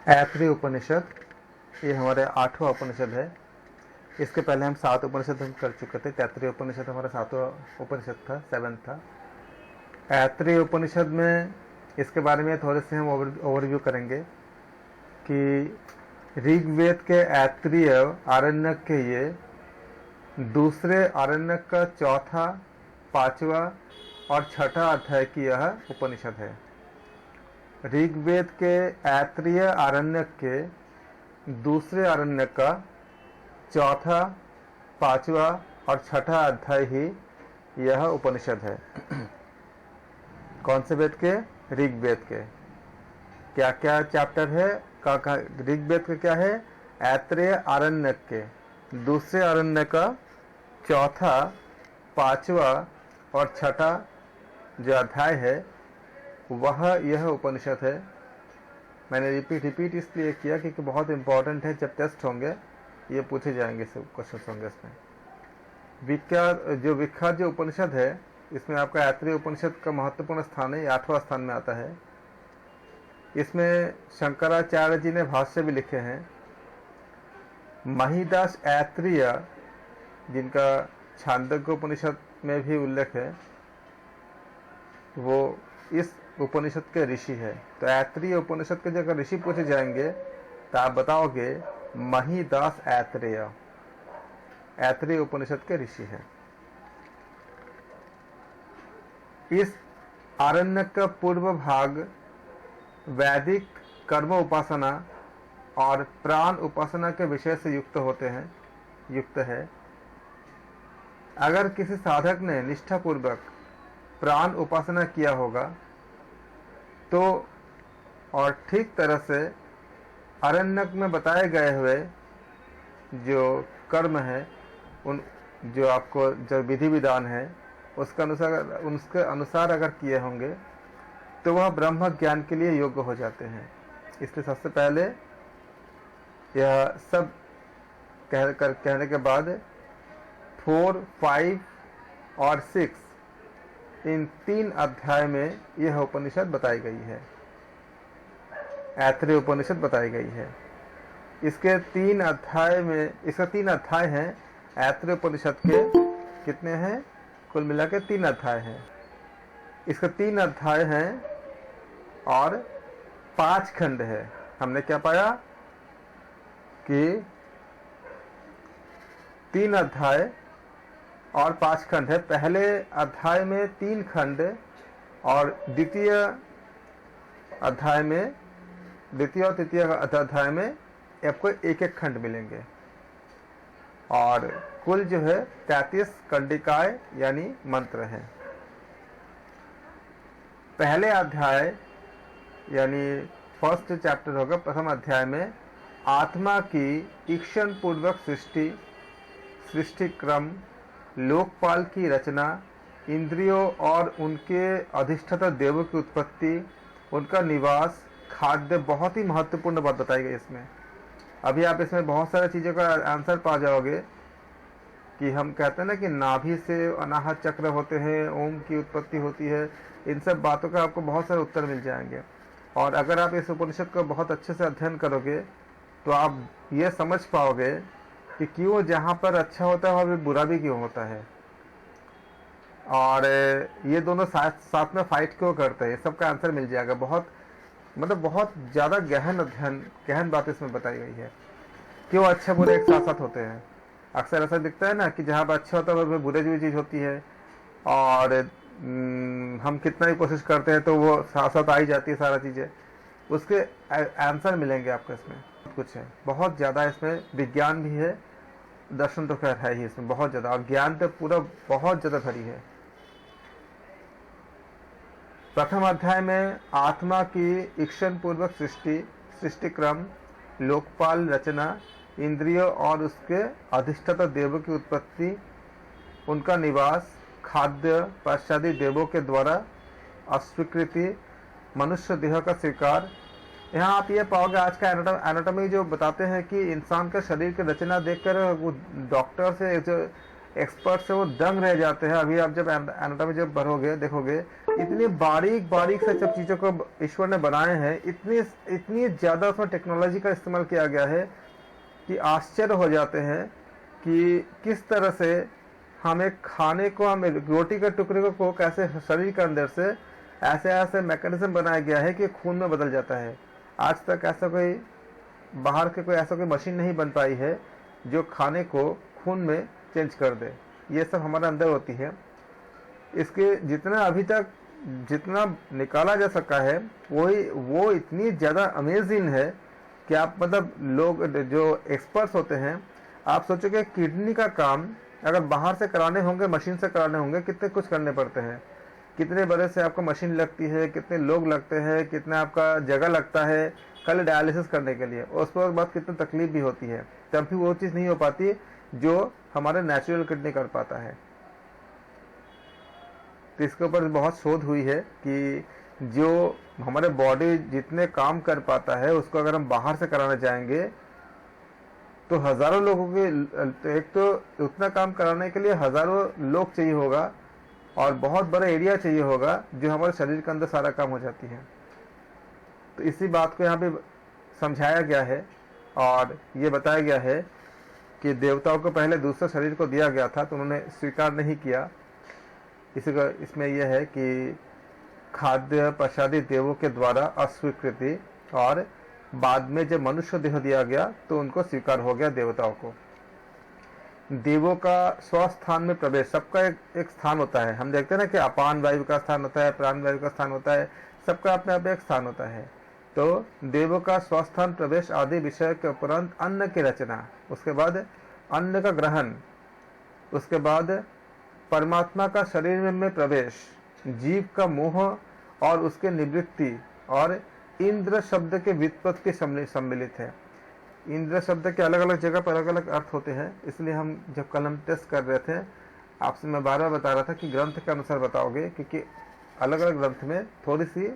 ऐत्रेय उपनिषद, ये हमारे 8वां उपनिषद है। इसके पहले हम 7 उपनिषद हम कर चुके थे। तैत्रीय उपनिषद हमारा 7वां उपनिषद था, 7 था। ऐत्रेय उपनिषद में इसके बारे में थोड़े से हम ओवरव्यू करेंगे कि ऋग्वेद के ऐत्रेय आरण्यक के ये दूसरे आरण्यक का चौथा, 5वां और 6ठा अध्याय की यह उपनिषद है। ऋग्वेद के ऐत्रेय आरण्यक के दूसरे आरण्यक का चौथा, 5वां और 6ठा अध्याय ही यह उपनिषद है। कौन से वेद के? ऋग्वेद के। क्या क्या चैप्टर है? ऋग्वेद का क्या है? ऐत्रेय आरण्यक के दूसरे आरण्यक का चौथा, 5वां और 6ठा जो अध्याय है वह यह उपनिषद है। मैंने रिपीट इसलिए किया क्योंकि बहुत इंपॉर्टेंट है। जब टेस्ट होंगे ये पूछे जाएंगे, सब क्वेश्चन होंगे इसमें। विख्यात जो उपनिषद है इसमें आपका ऐत्रेय उपनिषद का महत्वपूर्ण स्थान है, 8वां स्थान में आता है। इसमें शंकराचार्य जी ने भाष्य भी लिखे हैं। महिदास ऐत्रेय, जिनका छांदोग्य उपनिषद में भी उल्लेख है, वो इस उपनिषद के ऋषि है। तो ऐत्रेय उपनिषद के जगह ऋषि पूछे जाएंगे तो आप बताओगे महिदास ऐत्रेय, ऐत्रेय उपनिषद के ऋषि है। इस आरण्यक का पूर्व भाग वैदिक कर्म उपासना और प्राण उपासना के विषय से युक्त है। अगर किसी साधक ने निष्ठापूर्वक प्राण उपासना किया होगा तो और ठीक तरह से आरण्यक में बताए गए हुए जो कर्म है, उन जो आपको जो विधि विधान है उसके अनुसार अगर किए होंगे तो वह ब्रह्म ज्ञान के लिए योग्य हो जाते हैं। इसलिए सबसे पहले यह सब कहने के बाद 4, 5 और 6 इन 3 अध्याय में यह उपनिषद बताई गई है, ऐत्रेय उपनिषद बताई गई है। इसके 3 अध्याय हैं। ऐत्रेय उपनिषद के कितने हैं? कुल मिला के 3 अध्याय हैं। इसके 3 अध्याय हैं और 5 खंड है। हमने क्या पाया कि 3 अध्याय और 5 खंड है। पहले अध्याय में 3 खंड और द्वितीय और तृतीय अध्याय में आपको एक खंड मिलेंगे और कुल जो है 33 कंडिकाएं यानी मंत्र हैं। पहले अध्याय यानी फर्स्ट चैप्टर होगा, प्रथम अध्याय में आत्मा की ईक्षण पूर्वक सृष्टि क्रम, लोकपाल की रचना, इंद्रियों और उनके अधिष्ठाता देवों की उत्पत्ति, उनका निवास, खाद्य, बहुत ही महत्वपूर्ण बात बताई गई इसमें। अभी आप इसमें बहुत सारी चीज़ों का आंसर पा जाओगे कि हम कहते हैं ना कि नाभि से अनाहत चक्र होते हैं, ओम की उत्पत्ति होती है। इन सब बातों का आपको बहुत सारे उत्तर मिल जाएंगे। और अगर आप इस उपनिषद को बहुत अच्छे से अध्ययन करोगे तो आप ये समझ पाओगे कि क्यों जहाँ पर अच्छा होता है वहाँ भी बुरा भी क्यों होता है, और ये दोनों साथ में फाइट क्यों करते हैं। सबका आंसर मिल जाएगा। बहुत ज़्यादा गहन बात इसमें बताई गई है। क्यों अच्छे बुरे एक साथ साथ होते हैं। अक्सर ऐसा दिखता है ना कि जहाँ पर अच्छा होता है वहाँ बुरे भी चीज़ होती है, और हम कितना ही कोशिश करते हैं तो वो साथ साथ आ ही जाती है सारा चीज़ें। उसके आंसर मिलेंगे आपको। इसमें कुछ है, बहुत ज़्यादा इसमें विज्ञान भी है, दर्शन तो खैर है ही इसमें बहुत ज़्यादा, और ज्ञान तो पूरा बहुत ज़्यादा भरी है। प्रथम अध्याय में आत्मा की ईक्षण पूर्वक सृष्टि क्रम, लोकपाल रचना, इंद्रियों और उसके अधिष्ठाता देवों की उत्पत्ति, उनका निवास, खाद्य, पश्चादी देवों के द्वारा अस्वीकृति, मनुष्य देह का स्वीकार। यहाँ आप ये पाओगे आज का एनाटॉमी जो बताते हैं कि इंसान का शरीर की रचना देखकर वो डॉक्टर से जो एक्सपर्ट से वो दंग रह जाते हैं। अभी आप जब एनाटॉमी जब देखोगे इतनी बारीक बारीक से सब चीज़ों को ईश्वर ने बनाए हैं, इतनी इतनी ज़्यादा उसमें टेक्नोलॉजी का इस्तेमाल किया गया है कि आश्चर्य हो जाते हैं कि किस तरह से हम एक खाने को, हम रोटी के टुकड़े को कैसे शरीर के अंदर से ऐसे ऐसे मैकेनिज्म बनाया गया है कि खून में बदल जाता है। आज तक ऐसा कोई बाहर के कोई ऐसा कोई मशीन नहीं बन पाई है जो खाने को खून में चेंज कर दे। ये सब हमारे अंदर होती है। इसके जितना अभी तक जितना निकाला जा सका है वो इतनी ज़्यादा अमेजिंग है कि आप मतलब लोग जो एक्सपर्ट्स होते हैं, आप सोचोगे किडनी का काम अगर बाहर से कराने होंगे, मशीन से कराने होंगे, कितने कुछ करने पड़ते हैं, कितने बड़े से आपको मशीन लगती है, कितने लोग लगते हैं, कितना आपका जगह लगता है खाली डायलिसिस करने के लिए, और उसके बाद कितनी तकलीफ भी होती है, तब भी वो चीज़ नहीं हो पाती जो हमारे नेचुरल किडनी कर पाता है। तो इसके ऊपर बहुत शोध हुई है कि जो हमारे बॉडी जितने काम कर पाता है उसको अगर हम बाहर से कराना चाहेंगे तो हजारों लोगों के, एक तो उतना काम कराने के लिए हजारों लोग चाहिए होगा और बहुत बड़ा एरिया चाहिए होगा जो हमारे शरीर के अंदर सारा काम हो जाती है। तो इसी बात को यहाँ पे समझाया गया है और ये बताया गया है कि देवताओं को पहले दूसरे शरीर को दिया गया था तो उन्होंने स्वीकार नहीं किया। इसी का इसमें यह है कि खाद्य प्रसादी देवों के द्वारा अस्वीकृति, और बाद में जब मनुष्य देह दिया गया तो उनको स्वीकार हो गया देवताओं को। देवों का स्वस्थान में प्रवेश, सबका एक स्थान होता है। हम देखते हैं ना कि अपान वायु का स्थान होता है, प्राण वायु का स्थान होता है, सबका अपने आप एक स्थान होता है। तो देवों का स्वस्थान प्रवेश आदि विषय के उपरांत अन्न की रचना, उसके बाद अन्न का ग्रहण, उसके बाद परमात्मा का शरीर में प्रवेश, जीव का मोह और उसके निवृत्ति, और इंद्र शब्द के व्युत्पत्ति सम्मिलित है। इंद्र शब्द के अलग अलग जगह पर अलग अलग अर्थ होते हैं, इसलिए हम जब कल हम टेस्ट कर रहे थे आपसे मैं बार बार बता रहा था कि ग्रंथ के अनुसार बताओगे, क्योंकि अलग अलग ग्रंथ में थोड़ी सी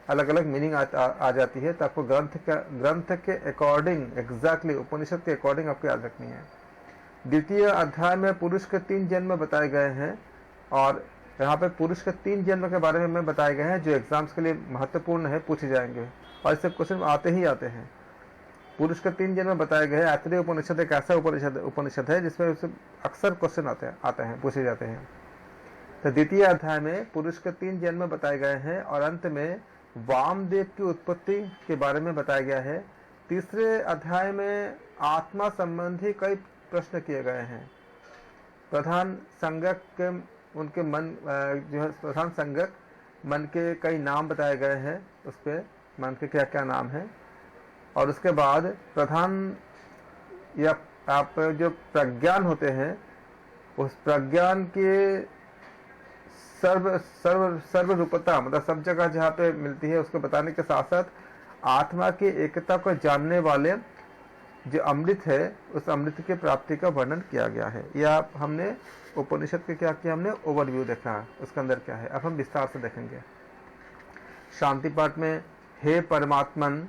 अलग अलग मीनिंग आ जाती है, तो आपको ग्रंथ के अकॉर्डिंग एग्जैक्टली उपनिषद के अकॉर्डिंग आपको याद रखनी है। द्वितीय अध्याय में पुरुष के 3 जन्म बताए गए हैं और यहाँ पे पुरुष के 3 जन्म के बारे में बताए गए हैं जो एग्जाम्स के लिए महत्वपूर्ण है, पूछे जाएंगे और इससे क्वेश्चन आते ही आते हैं। पुरुष के 3 जन्म बताए गए हैं। ऐतरेय उपनिषद एक ऐसा उपनिषद है जिसमें अक्सर क्वेश्चन आते हैं, पूछे जाते हैं। तो द्वितीय अध्याय में पुरुष के 3 जन्म बताए गए हैं और अंत में वामदेव की उत्पत्ति के बारे में बताया गया है। तीसरे अध्याय में आत्मा संबंधी कई प्रश्न किए गए हैं। प्रधान संगक के उनके मन जो है प्रधान संगक मन के कई नाम बताए गए हैं, उस पर मन के क्या क्या नाम है। और उसके बाद प्रधान या आप जो प्रज्ञान होते हैं उस प्रज्ञान के सर्व रूपता, मतलब सब जगह जहाँ पे मिलती है उसको बताने के साथ साथ आत्मा की एकता को जानने वाले जो अमृत है उस अमृत की प्राप्ति का वर्णन किया गया है। यह हमने उपनिषद के क्या किया, हमने ओवरव्यू देखा उसके अंदर क्या है। अब हम विस्तार से देखेंगे। शांति पाठ में, हे परमात्मन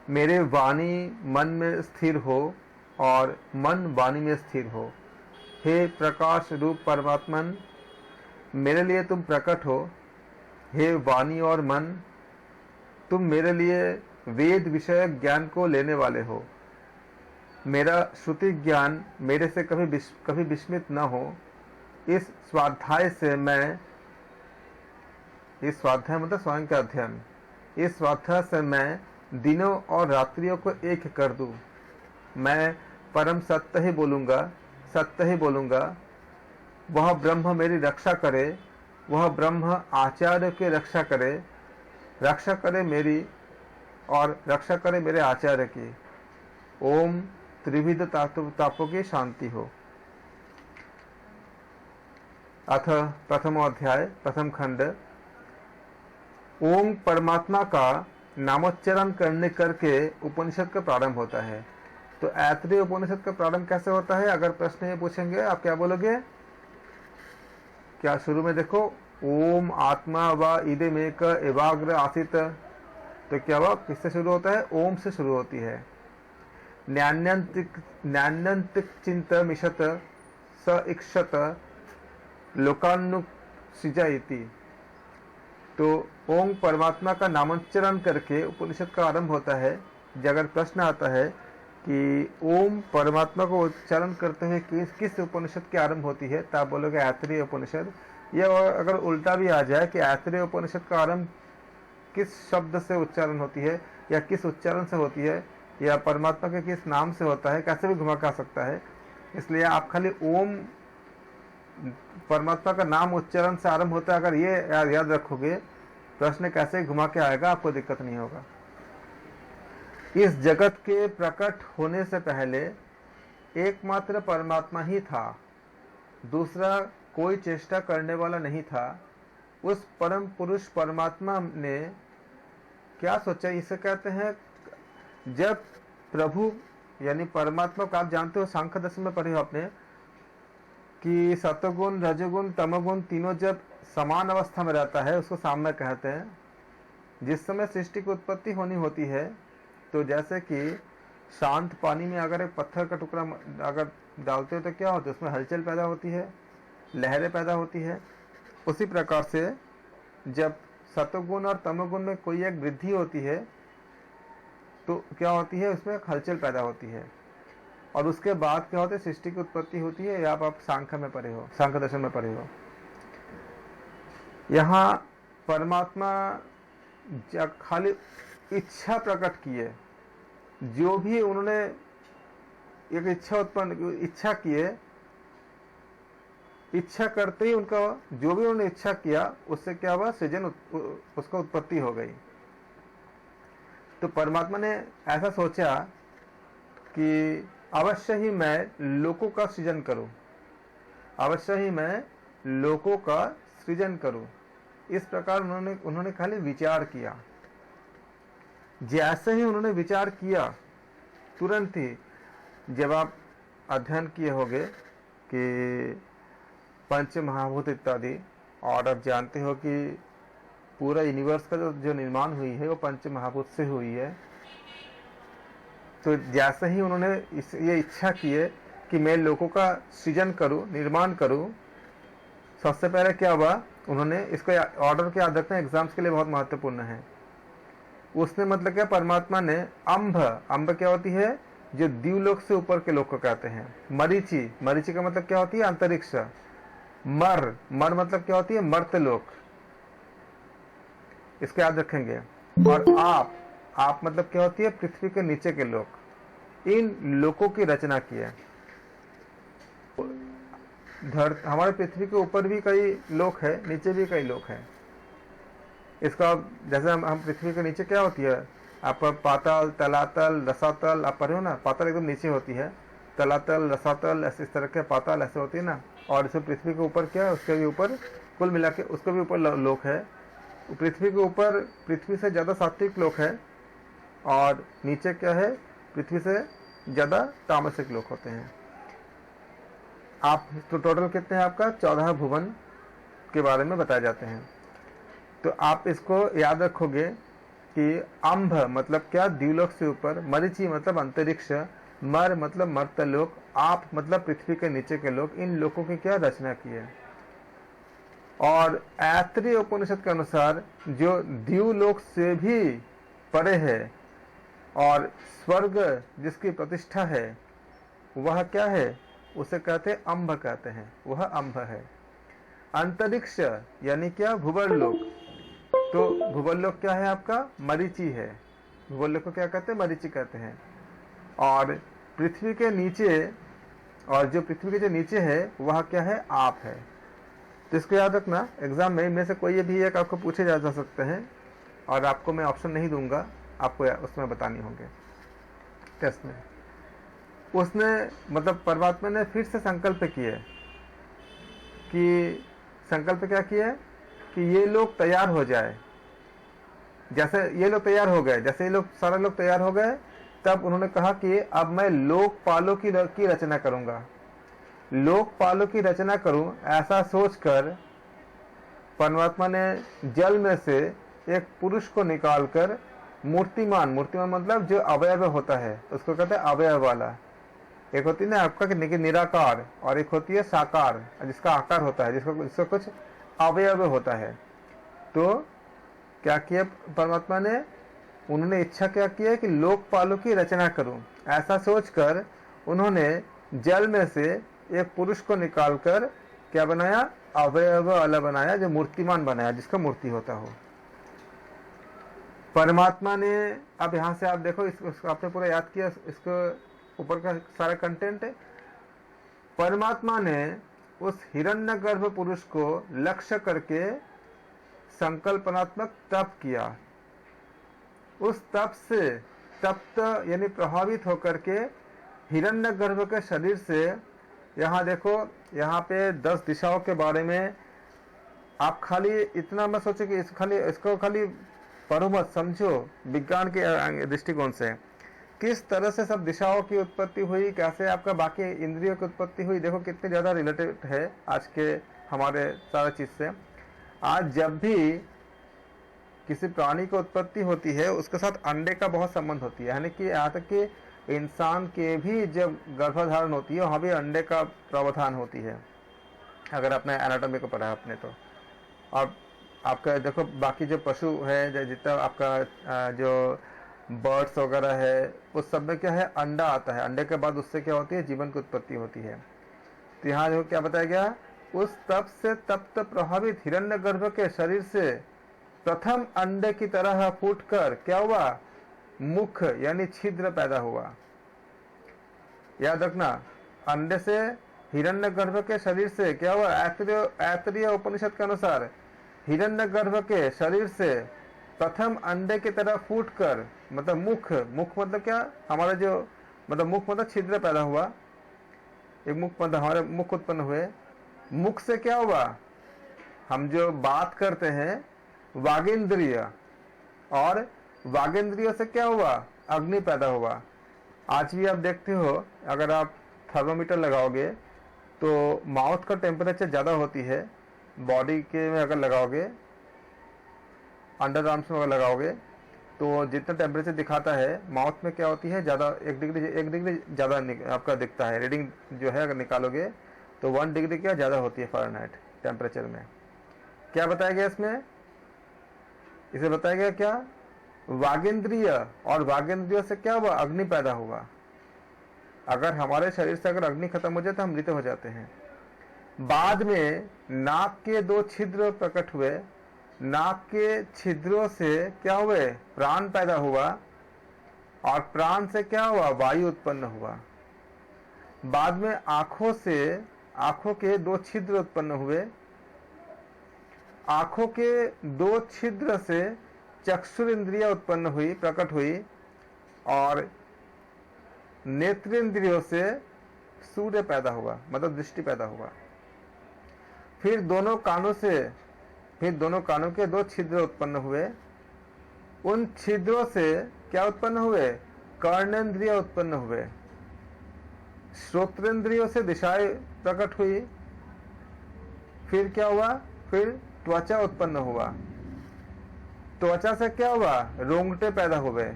मेरे वाणी मन में स्थिर हो और मन वाणी में स्थिर हो। हे प्रकाश रूप परमात्मन मेरे लिए तुम प्रकट हो। हे वाणी और मन तुम मेरे लिए वेद विषय ज्ञान को लेने वाले हो। मेरा श्रुति ज्ञान मेरे से कभी विस्मित न हो। इस स्वाध्याय से मैं, इस स्वाध्याय मतलब स्वयं का अध्ययन, इस स्वाध्याय से मैं दिनों और रात्रियों को एक कर दूं। मैं परम सत्य ही बोलूँगा, सत्य ही बोलूँगा। वह ब्रह्म मेरी रक्षा करे, वह ब्रह्म आचार्य की रक्षा करे मेरी और रक्षा करे मेरे आचार्य की। ओम त्रिविध तापों की शांति हो। अथ प्रथम अध्याय प्रथम खंड। ओम परमात्मा का नामोच्चारण करके उपनिषद का प्रारंभ होता है। तो ऐतरेय उपनिषद का प्रारंभ कैसे होता है? अगर प्रश्न ये पूछेंगे आप क्या बोलोगे? क्या शुरू में देखो ओम आत्मा व इदमेक एवाग्र आसित, तो क्या हुआ? किससे शुरू होता है? ओम से शुरू होती है। न्यान्यंतिक चिंत मिशत स इक्षत लोकानु सृजयति। तो ओम परमात्मा का नामोच्चारण करके उपनिषद का आरंभ होता है। अगर प्रश्न आता है कि ओम परमात्मा को उच्चारण करते हुए किस उपनिषद की आरंभ होती है, तो आप बोलोगे ऐतरेय उपनिषद। या अगर उल्टा भी आ जाए कि ऐतरेय उपनिषद का आरंभ किस शब्द से उच्चारण होती है या किस उच्चारण से होती है या परमात्मा के किस नाम से होता है, कैसे भी घुमा के आ सकता है। इसलिए आप खाली ओम परमात्मा का नाम उच्चारण से आरंभ होता है, अगर ये याद रखोगे, प्रश्न कैसे घुमा के आएगा आपको दिक्कत नहीं होगा। इस जगत के प्रकट होने से पहले एकमात्र परमात्मा ही था, दूसरा कोई चेष्टा करने वाला नहीं था। उस परम पुरुष परमात्मा ने क्या सोचा, इसे कहते हैं जब प्रभु यानी परमात्मा को आप जानते हो, सांख्य दशम में पढ़े हो आपने कि सतोगुण रजोगुण तमोगुण तीनों जब समान अवस्था में रहता है उसको साम्य कहते हैं। जिस समय सृष्टि की उत्पत्ति होनी होती है, तो जैसे कि शांत पानी में अगर एक पत्थर का टुकड़ा अगर डालते हो तो क्या होता है, उसमें हलचल पैदा होती है, लहरें पैदा होती है। उसी प्रकार से जब सतोगुण और तमोगुण में कोई एक वृद्धि होती है तो क्या होती है, उसमें हलचल पैदा होती है। और उसके बाद क्या होता है, सृष्टि की उत्पत्ति होती है। या आप सांख्य में पढ़े हो, सांख्य दर्शन में पढ़े हो। यहाँ परमात्मा खाली इच्छा प्रकट की है, जो भी उन्होंने एक इच्छा किए, इच्छा करते ही उनका जो भी उन्होंने इच्छा किया उससे क्या हुआ, सृजन उसका उत्पत्ति हो गई। तो परमात्मा ने ऐसा सोचा कि अवश्य ही मैं लोकों का सृजन करूं, अवश्य ही मैं लोकों का सृजन करूं। इस प्रकार उन्होंने खाली विचार किया। जैसे ही उन्होंने विचार किया, तुरंत ही जब आप अध्ययन किए होंगे कि पंच महाभूत इत्यादि, और आप जानते हो कि पूरा यूनिवर्स का जो निर्माण हुई है वो पंच महाभूत से हुई है। तो जैसे ही उन्होंने ये इच्छा की है कि मैं लोगों का सृजन करूं, निर्माण करूं, सबसे पहले क्या हुआ, उन्होंने इसको ऑर्डर के याद रखना एग्जाम्स के लिए बहुत महत्वपूर्ण है। उसने मतलब क्या, परमात्मा ने अंब क्या होती है, जो द्यूलोक से ऊपर के लोग को कहते हैं। मरीचि का मतलब क्या होती है, अंतरिक्ष। मर मतलब क्या होती है, मर्त्यलोक, इसको याद रखेंगे। और आप मतलब क्या होती है, पृथ्वी के नीचे के लोग। इन लोकों की रचना की है। हमारे पृथ्वी के ऊपर भी कई लोक है, नीचे भी कई लोक है। इसका जैसे हम पृथ्वी के नीचे क्या होती है, आप पाताल, तलातल, रसातल, आप पढ़े हो ना, पाताल एकदम नीचे होती है, तलातल, रसातल, ऐसे इस तरह के पाताल ऐसे होती है ना। और इसे पृथ्वी के ऊपर क्या है, उसके भी ऊपर कुल मिला के उसके भी ऊपर लोक है। पृथ्वी के ऊपर पृथ्वी से ज्यादा सात्विक लोक है, और नीचे क्या है, पृथ्वी से ज्यादा तामसिक लोक होते हैं। आप तो टोटल कितने हैं आपका, 14 भुवन के बारे में बताए जाते हैं। तो आप इसको याद रखोगे कि अंभ मतलब क्या, द्यूलोक से ऊपर, मरीचि मतलब अंतरिक्ष, मर मतलब मर्त्यलोक, आप मतलब पृथ्वी के नीचे के लोग। इन लोगों की क्या रचना की है। और ऐतरेय उपनिषद के अनुसार जो द्यूलोक से भी परे है और स्वर्ग जिसकी प्रतिष्ठा है, वह क्या है, उसे कहते हैं अंब कहते हैं, वह अंब है। अंतरिक्ष यानी क्या, भूवर्लोक। तो भूवर्लोक क्या है आपका, मरीचि है। भूवर्लोक को क्या कहते हैं, मरीचि कहते हैं। और पृथ्वी के नीचे, और जो पृथ्वी के जो नीचे है वह क्या है, आप है। तो इसको याद रखना, एग्जाम में इनमें से कोई भी एक आपको पूछे जा सकते हैं, और आपको मैं ऑप्शन नहीं दूंगा, आपको उसमें बतानी होंगे टेस्ट में। उसने मतलब परमात्मा ने फिर से संकल्प किए कि संकल्प क्या किया कि ये लोग तैयार हो जाए। जैसे ये लोग तैयार हो गए, जैसे ये लोग सारे लोग तैयार हो गए, तब उन्होंने कहा कि अब मैं लोकपालों की रचना करूंगा। लोकपालों की रचना करूं, ऐसा सोचकर परमात्मा ने जल में से एक पुरुष को निकालकर मूर्तिमान मतलब जो अवयव होता है उसको कहते हैं अवयव वाला। एक होती है ना आपका निराकार, और एक होती है साकार जिसका आकार होता है, जिसको कुछ अवयव होता है। तो क्या किया परमात्मा ने, उन्होंने इच्छा क्या किया कि लोकपालों की रचना करूं। ऐसा सोचकर उन्होंने जल में से एक पुरुष को निकालकर क्या बनाया, अवयव वाला बनाया, जो मूर्तिमान बनाया, जिसका मूर्ति होता हो। परमात्मा ने, अब यहां से आप देखो, इसको आपने पूरा याद किया, इसको ऊपर का सारा कंटेंट है। परमात्मा ने उस हिरण्यगर्भ पुरुष को लक्ष्य करके संकल्पनात्मक तप किया। उस तप से तप्त यानी प्रभावित होकर के हिरण्यगर्भ के शरीर से, यहाँ देखो, यहाँ पे 10 दिशाओं के बारे में आप खाली इतना मत सोचो कि इसको खाली पढ़ो मत, समझो विज्ञान के दृष्टिकोण से किस तरह से सब दिशाओं की उत्पत्ति हुई, कैसे आपका बाकी इंद्रियों की उत्पत्ति हुई। देखो कितनी ज्यादा रिलेटेड है आज के हमारे सारा चीज से। आज जब भी किसी प्राणी की उत्पत्ति होती है, उसके साथ अंडे का बहुत संबंध होती है, यानी कि यहाँ तक कि इंसान के भी जब गर्भधारण होती है वहाँ भी अंडे का प्रावधान होती है, अगर आपने एनाटॉमी को पढ़ा आपने तो। और आपका देखो बाकी जो पशु है, जितना आपका जो बर्ड्स वगैरह है, उस सब में क्या है, अंडा आता है, अंडे के बाद उससे क्या होती है, जीवन की उत्पत्ति होती है। तो यहाँ जो क्या बताया गया, उस तप से तप्त प्रभावित हिरण्यगर्भ के शरीर से प्रथम अंडे की तरह फूटकर क्या हुआ, मुख यानी छिद्र पैदा हुआ। याद रखना, अंडे से हिरण्यगर्भ के शरीर से क्या हुआ, ऐतरेय उपनिषद के अनुसार हिरण्यगर्भ के शरीर से प्रथम अंडे की तरह फूटकर, मतलब मुख मतलब क्या, हमारा जो मतलब मुख मतलब छिद्र पैदा हुआ, एक मुख मतलब हमारे मुख उत्पन्न हुए। मुख से क्या हुआ, हम जो बात करते हैं वागेंद्रिय, और वागेंद्रिय से क्या हुआ, अग्नि पैदा हुआ। आज भी आप देखते हो, अगर आप थर्मोमीटर लगाओगे तो माउथ का टेम्परेचर ज़्यादा होती है, बॉडी के में अगर लगाओगे, अंडर आर्म्स में अगर लगाओगे तो जितना टेम्परेचर दिखाता है, माउथ में क्या होती है, ज़्यादा 1 डिग्री ज़्यादा आपका दिखता है। रीडिंग जो है अगर निकालोगे तो 1 डिग्री क्या ज़्यादा होती है फ़ारेनहाइट टेम्परेचर में। क्या बताया गया इसमें, इसे बताया गया क्या, वागेंद्रिय, और वागेंद्रिय से क्या हुआ, अग्नि पैदा हुआ। अगर हमारे शरीर से अगर अग्नि खत्म हो जाए तो हम मृत हो जाते हैं। बाद में नाक के 2 छिद्र प्रकट हुए, नाक के छिद्रों से क्या हुए, प्राण पैदा हुआ, और प्राण से क्या हुआ, वायु उत्पन्न हुआ। बाद में आंखों से, आंखों के 2 छिद्र उत्पन्न हुए, आंखों के 2 छिद्र से चक्षुर इंद्रिया उत्पन्न हुई, प्रकट हुई, और नेत्रेंद्रियों से सूर्य पैदा हुआ, मतलब दृष्टि पैदा हुआ। फिर दोनों कानों के 2 छिद्र उत्पन्न हुए, उन छिद्रों से क्या उत्पन्न हुए, कर्णेंद्रिय उत्पन्न हुए। श्रोत्रेंद्रियों से दिशाएं प्रकट हुई। फिर क्या हुआ, फिर त्वचा उत्पन्न हुआ। त्वचा से क्या हुआ, रोंगटे पैदा हुए,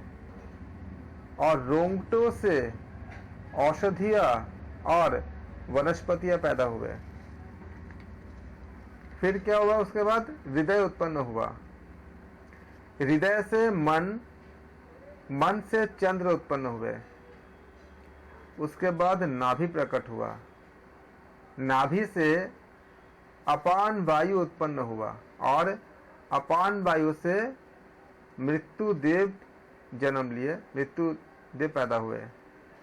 और रोंगटों से औषधियां और वनस्पतियां पैदा हुए। फिर क्या हुआ, उसके बाद हृदय उत्पन्न हुआ। हृदय से मन, मन से चंद्र उत्पन्न हुए। उसके बाद नाभि प्रकट हुआ, नाभि से अपान वायु उत्पन्न हुआ, और अपान वायु से मृत्यु देव जन्म लिए, मृत्यु देव पैदा हुए।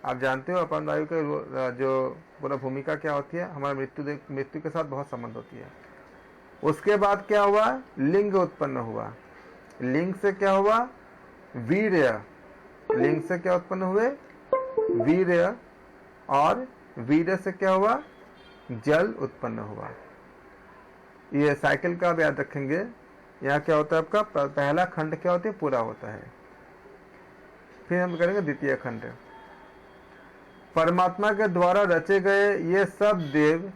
आप जानते हो अपान वायु का जो पूरा भूमिका क्या होती है, हमारे मृत्यु के साथ बहुत संबंध होती है। उसके बाद क्या हुआ, लिंग उत्पन्न हुआ। लिंग से क्या हुआ, वीर्य। लिंग से क्या उत्पन्न हुए, वीर्य, और वीर्य से क्या हुआ, जल उत्पन्न हुआ। ये साइकिल का आप याद रखेंगे। यहाँ क्या होता है, आपका पहला खंड क्या होता है, पूरा होता है। फिर हम करेंगे द्वितीय खंड। परमात्मा के द्वारा रचे गए ये सब देव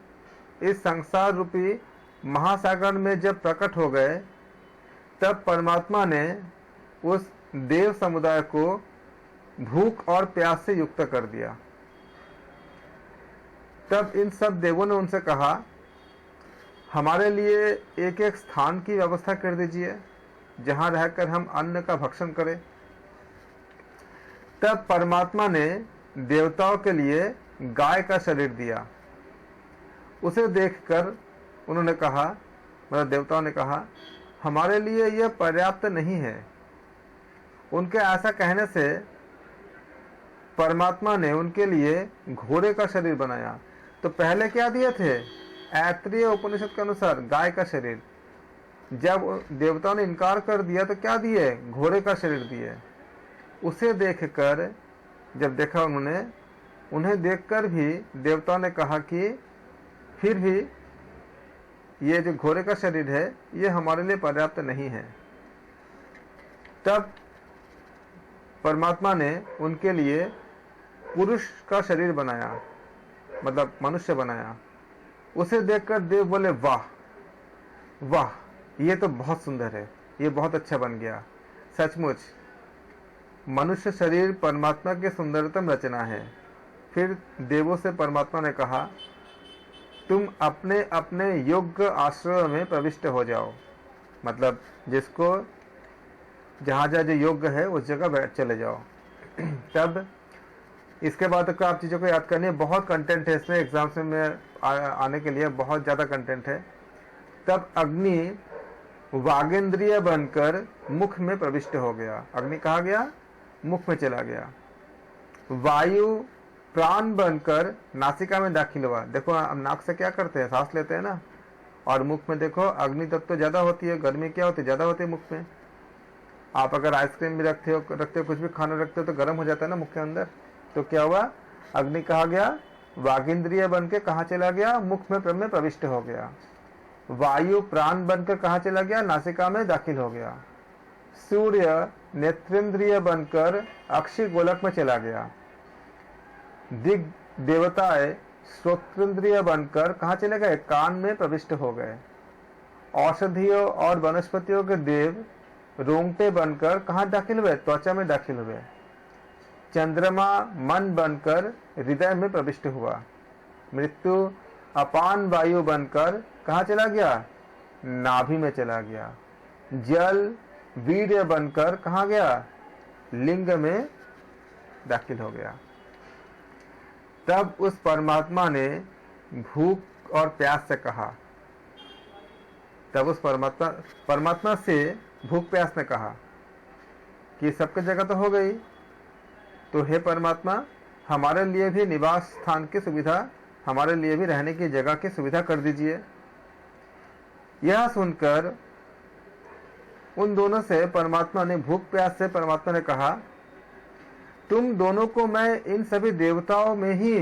इस संसार रूपी महासागर में जब प्रकट हो गए, तब परमात्मा ने उस देव समुदाय को भूख और प्यास से युक्त कर दिया। तब इन सब देवों ने उनसे कहा, हमारे लिए एक एक स्थान की व्यवस्था कर दीजिए जहां रहकर हम अन्न का भक्षण करें। तब परमात्मा ने देवताओं के लिए गाय का शरीर दिया। उसे देखकर उन्होंने कहा, मतलब देवताओं ने कहा, हमारे लिए यह पर्याप्त नहीं है। उनके ऐसा कहने से परमात्मा ने उनके लिए घोड़े का शरीर बनाया। तो पहले क्या दिए थे? ऐत्रेय उपनिषद के अनुसार गाय का शरीर। जब देवताओं ने इनकार कर दिया तो क्या दिए? घोड़े का शरीर दिए। उसे देखकर, जब देखा उन्हें देखकर भी देवताओं ने कहा कि फिर भी ये जो घोड़े का शरीर है ये हमारे लिए पर्याप्त नहीं है। तब परमात्मा ने उनके लिए पुरुष का शरीर बनाया, मतलब मनुष्य बनाया। उसे देखकर देव बोले, वाह वाह, ये तो बहुत सुंदर है, ये बहुत अच्छा बन गया। सचमुच मनुष्य शरीर परमात्मा की सुंदरतम रचना है। फिर देवों से परमात्मा ने कहा, तुम अपने अपने योग्य आश्रय में प्रविष्ट हो जाओ। मतलब जिसको जहाँ जहाँ जो योग्य है उस जगह चले जाओ। तब इसके बाद तो आप चीज़ों को याद करनी है, बहुत कंटेंट है इसमें, एग्जाम्स में आने के लिए बहुत ज़्यादा कंटेंट है। तब अग्नि वागेंद्रिय बनकर मुख में प्रविष्ट हो गया। अग्नि कहाँ गया? मुख में चला गया। वायु प्राण बनकर नासिका में दाखिल हुआ। देखो हम नाक से क्या करते हैं? सांस लेते हैं ना। और मुख में देखो अग्नि तत्व तो ज़्यादा होती है, गर्मी क्या होती है? ज़्यादा होती है मुख में। आप अगर आइसक्रीम भी रखते हो, कुछ भी खाना रखते हो तो गर्म हो जाता है ना मुख के अंदर। तो क्या हुआ? अग्नि कहाँ गया? वागिंद्रिय बन के कहाँ चला गया? मुख में प्रविष्ट हो गया। वायु प्राण बनकर कहाँ चला गया? नासिका में दाखिल हो गया। सूर्य नेत्रेंद्रिय बनकर अक्षी गोलक में चला गया। दिग देवताएं श्रोत्रेंद्रिय बनकर कहाँ चले गए? कान में प्रविष्ट हो गए। औषधियों और वनस्पतियों के देव रोंगटे बनकर कहाँ दाखिल हुए? त्वचा में दाखिल हुए। चंद्रमा मन बनकर हृदय में प्रविष्ट हुआ। मृत्यु अपान वायु बनकर कहाँ चला गया? नाभि में चला गया। जल वीर्य बनकर कहाँ गया? लिंग में दाखिल हो गया। तब उस परमात्मा ने भूख और प्यास से कहा। तब उस परमात्मा से भूख प्यास ने कहा कि सबकी जगह तो हो गई, तो हे परमात्मा, हमारे लिए भी निवास स्थान की सुविधा, हमारे लिए भी रहने की जगह की सुविधा कर दीजिए। यह सुनकर उन दोनों से परमात्मा ने, भूख प्यास से परमात्मा ने कहा, तुम दोनों को मैं इन सभी देवताओं में ही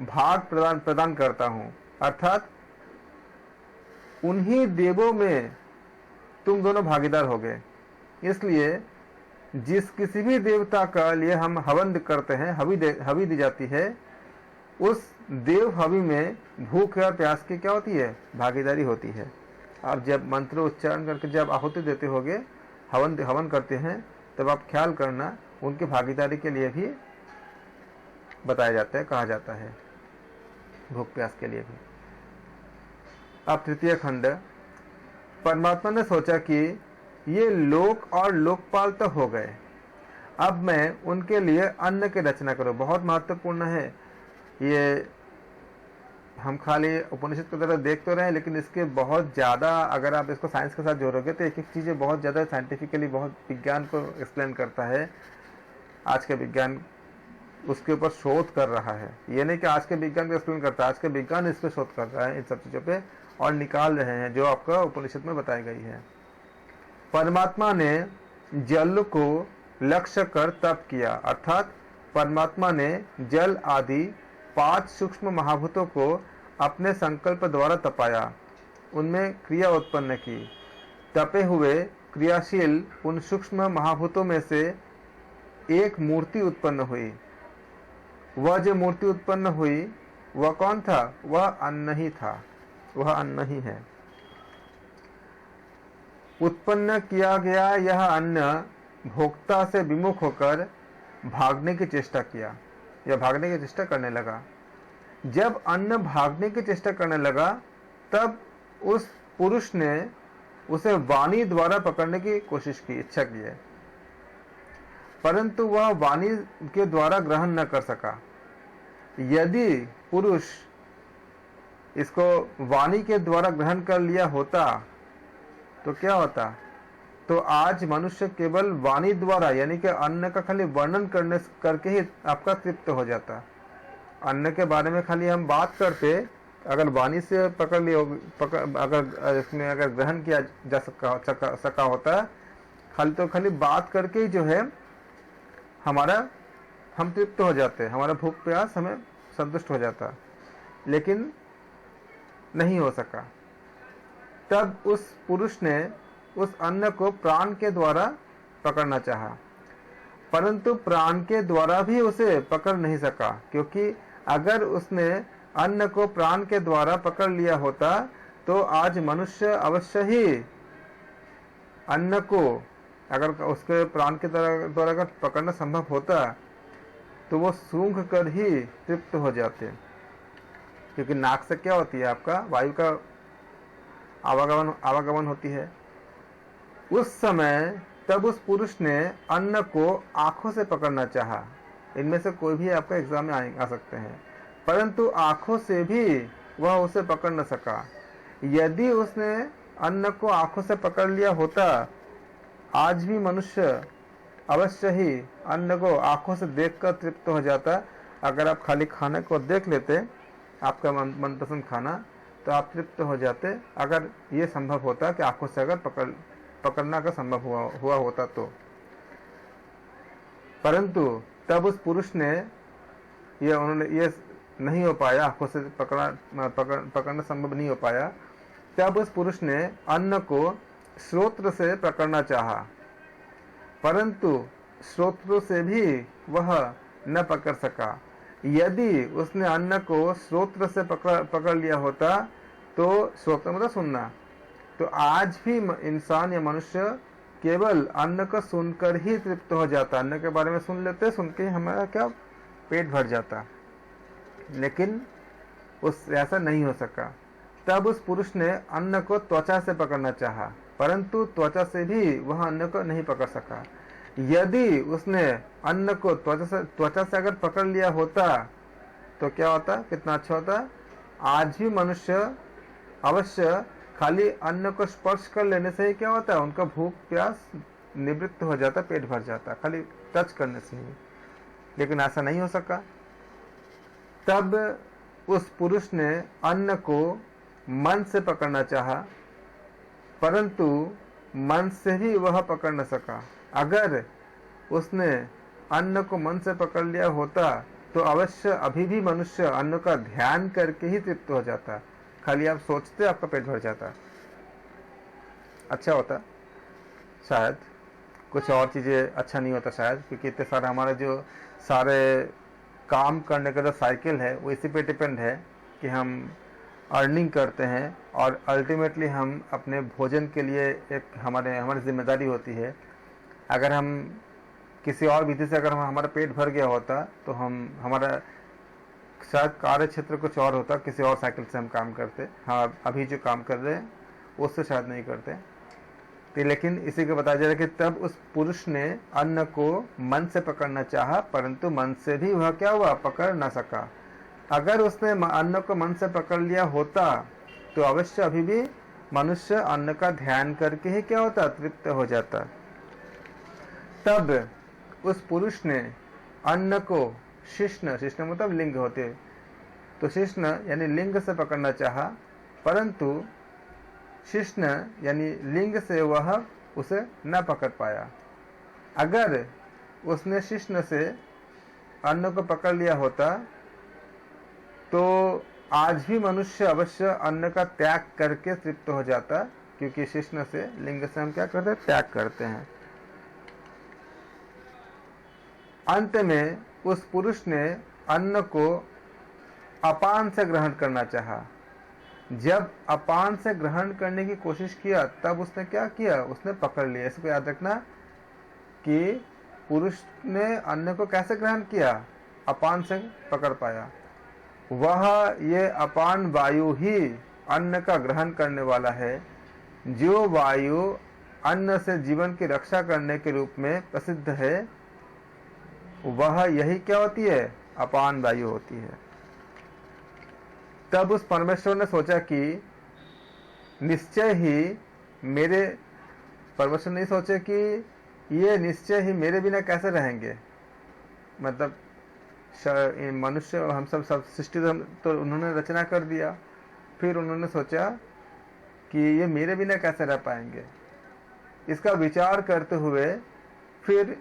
भाग प्रदान करता हूं। अर्थात उन्हीं देवों में तुम दोनों भागीदार हो गए। इसलिए जिस किसी भी देवता का लिए हम हवन करते हैं, हवि दी जाती है, उस देव हवि में भूख और प्यास की क्या होती है? भागीदारी होती है। आप जब मंत्र उच्चारण करके जब आहुति देते होगे, हवन करते हैं, तब आप ख्याल करना उनकी भागीदारी के लिए भी बताया जाता है, कहा जाता है, भूख प्यास के लिए भी। अब तृतीय खंड। परमात्मा ने सोचा कि ये लोक और लोकपाल तो हो गए, अब मैं उनके लिए अन्न की रचना करूं। बहुत महत्वपूर्ण है ये। हम खाली उपनिषद की तरह देख तो रहे हैं, लेकिन इसके बहुत ज़्यादा, अगर आप इसको साइंस के साथ जोड़ोगे तो एक एक चीज़ें बहुत ज़्यादा साइंटिफिकली, बहुत विज्ञान को एक्सप्लेन करता है। आज के विज्ञान उसके ऊपर शोध कर रहा है। ये नहीं कि आज के विज्ञान को एक्सप्लेन करता है, आज के विज्ञान इस पर शोध कर रहा है, इन सब चीज़ों पे, और निकाल रहे हैं जो आपका उपनिषद में बताई गई है। परमात्मा ने जल को लक्ष्य कर तप किया। अर्थात परमात्मा ने जल आदि 5 सूक्ष्म महाभूतों को अपने संकल्प द्वारा तपाया, उनमें क्रिया उत्पन्न की। तपे हुए क्रियाशील उन सूक्ष्म महाभूतों में से एक मूर्ति उत्पन्न हुई। वह जो मूर्ति उत्पन्न हुई वह कौन था? वह अन्न ही था, वह अन्न ही है। उत्पन्न किया गया यह अन्न भोक्ता से विमुख होकर भागने की चेष्टा किया, या भागने की चेष्टा करने लगा। जब अन्न भागने की चेष्टा करने लगा, तब उस पुरुष ने उसे वाणी द्वारा पकड़ने की कोशिश की, इच्छा की है, परंतु वह वाणी के द्वारा ग्रहण न कर सका। यदि पुरुष इसको वाणी के द्वारा ग्रहण कर लिया होता तो क्या होता? तो आज मनुष्य केवल वाणी द्वारा यानी कि अन्न का खाली वर्णन करके ही आपका तृप्त हो जाता। अन्न के बारे में खाली हम बात करते, अगर वाणी से पकड़ लिया, अगर इसमें अगर ग्रहण किया जा सका होता, खाली बात करके ही जो है हम तृप्त हो जाते, हमारा भूख प्यास हमें संतुष्ट हो जाता, लेकिन नहीं हो सका। तब उस पुरुष ने उस अन्न को प्राण के द्वारा पकड़ना चाहा, परंतु प्राण के द्वारा भी उसे पकड़ नहीं सका, क्योंकि अगर उसने अन्न को प्राण के द्वारा पकड़ लिया होता तो आज मनुष्य अवश्य ही अन्न को, अगर उसके प्राण के द्वारा अगर पकड़ना संभव होता तो वो सूंघ कर ही तृप्त हो जाते, क्योंकि नाक से क्या होती है, आपका वायु का आवागमन होती है। उस समय तब उस पुरुष ने अन्न को आंखों से पकड़ना चाहा। इनमें से कोई भी आपका एग्जाम में आ सकते हैं, परंतु आंखों से भी वह उसे पकड़ न सका। यदि उसने अन्न को आंखों से पकड़ लिया होता, आज भी मनुष्य अवश्य ही अन्न को आंखों से देखकर तृप्त हो जाता। अगर आप खाली खाने को देख लेते, आपका मनपसंद खाना, तो आप तृप्त हो जाते, अगर ये संभव होता कि आंखों से अगर पकड़ना का संभव हुआ होता तो। परंतु तब उस पुरुष ने ये नहीं हो पाया, आंखों से पकड़ना संभव नहीं हो पाया। तब उस पुरुष ने अन्न को श्रोत्र से पकड़ना चाहा, परंतु श्रोत्र से भी वह न पकड़ सका। यदि उसने अन्न को श्रोत्र से पकड़ लिया होता, तो श्रोत्र मतलब सुनना, तो आज भी इंसान या मनुष्य केवल अन्न को सुनकर ही तृप्त हो जाता। अन्न के बारे में सुन लेते, सुन के हमारा क्या पेट भर जाता, लेकिन ऐसा नहीं हो सका। तब उस पुरुष ने अन्न को त्वचा से पकड़ना चाहा, परंतु त्वचा से भी वह अन्न को नहीं पकड़ सका। यदि उसने अन्न को त्वचा से अगर पकड़ लिया होता तो क्या होता, कितना अच्छा होता। आज भी मनुष्य अवश्य खाली अन्न को स्पर्श कर लेने से ही क्या होता है, उनका भूख प्यास निवृत्त हो जाता, पेट भर जाता, खाली टच करने से ही, लेकिन ऐसा नहीं हो सका। तब उस पुरुष ने अन्न को मन से पकड़ना चाहा, परंतु मन से भी वह पकड़ न सका। अगर उसने अन्न को मन से पकड़ लिया होता तो अवश्य अभी भी मनुष्य अन्न का ध्यान करके ही तृप्त हो जाता, खाली आप सोचते आपका पेट भर जाता। अच्छा होता, शायद कुछ और चीज़ें अच्छा नहीं होता शायद, क्योंकि इतने सारे हमारे जो सारे काम करने का जो साइकिल है वो इसी पे डिपेंड है कि हम अर्निंग करते हैं, और अल्टीमेटली हम अपने भोजन के लिए एक हमारी जिम्मेदारी होती है। अगर हम किसी और विधि से अगर हमारा पेट भर गया होता तो हमारा शायद कार्य क्षेत्र कुछ और होता, किसी और साइकिल से हम काम करते। हाँ, अभी जो काम कर रहे हैं उससे शायद नहीं करते, तो लेकिन इसी को बताया जा रहा है कि तब उस पुरुष ने अन्न को मन से पकड़ना चाहा, परंतु मन से भी वह क्या हुआ, पकड़ न सका। अगर उसने अन्न को मन से पकड़ लिया होता तो अवश्य अभी भी मनुष्य अन्न का ध्यान करके ही क्या होता, तृप्त हो जाता। तब उस पुरुष ने अन्न को शिश्न मतलब लिंग होते, तो शिश्न यानी लिंग से पकड़ना चाहा, परंतु शिश्न यानी लिंग से वह उसे न पकड़ पाया। अगर उसने शिश्न से अन्न को पकड़ लिया होता तो आज भी मनुष्य अवश्य अन्न का त्याग करके तृप्त हो जाता, क्योंकि शिश्न से लिंग से हम क्या करते हैं, त्याग करते हैं। अंत में उस पुरुष ने अन्न को अपान से ग्रहण करना चाहा। जब अपान से ग्रहण करने की कोशिश किया तब उसने क्या किया, उसने पकड़ लिया। इसको याद रखना कि पुरुष ने अन्न को कैसे ग्रहण किया, अपान से पकड़ पाया। वह ये अपान वायु ही अन्न का ग्रहण करने वाला है, जो वायु अन्न से जीवन की रक्षा करने के रूप में प्रसिद्ध है, वह यही क्या होती है? अपान वायु होती है। तब उस परमेश्वर ने सोचा कि निश्चय ही मेरे, परमेश्वर नहीं सोचे कि ये निश्चय ही मेरे बिना कैसे रहेंगे, मतलब मनुष्य हम सब सृष्टि तो उन्होंने रचना कर दिया, फिर उन्होंने सोचा कि ये मेरे बिना कैसे रह पाएंगे। इसका विचार करते हुए फिर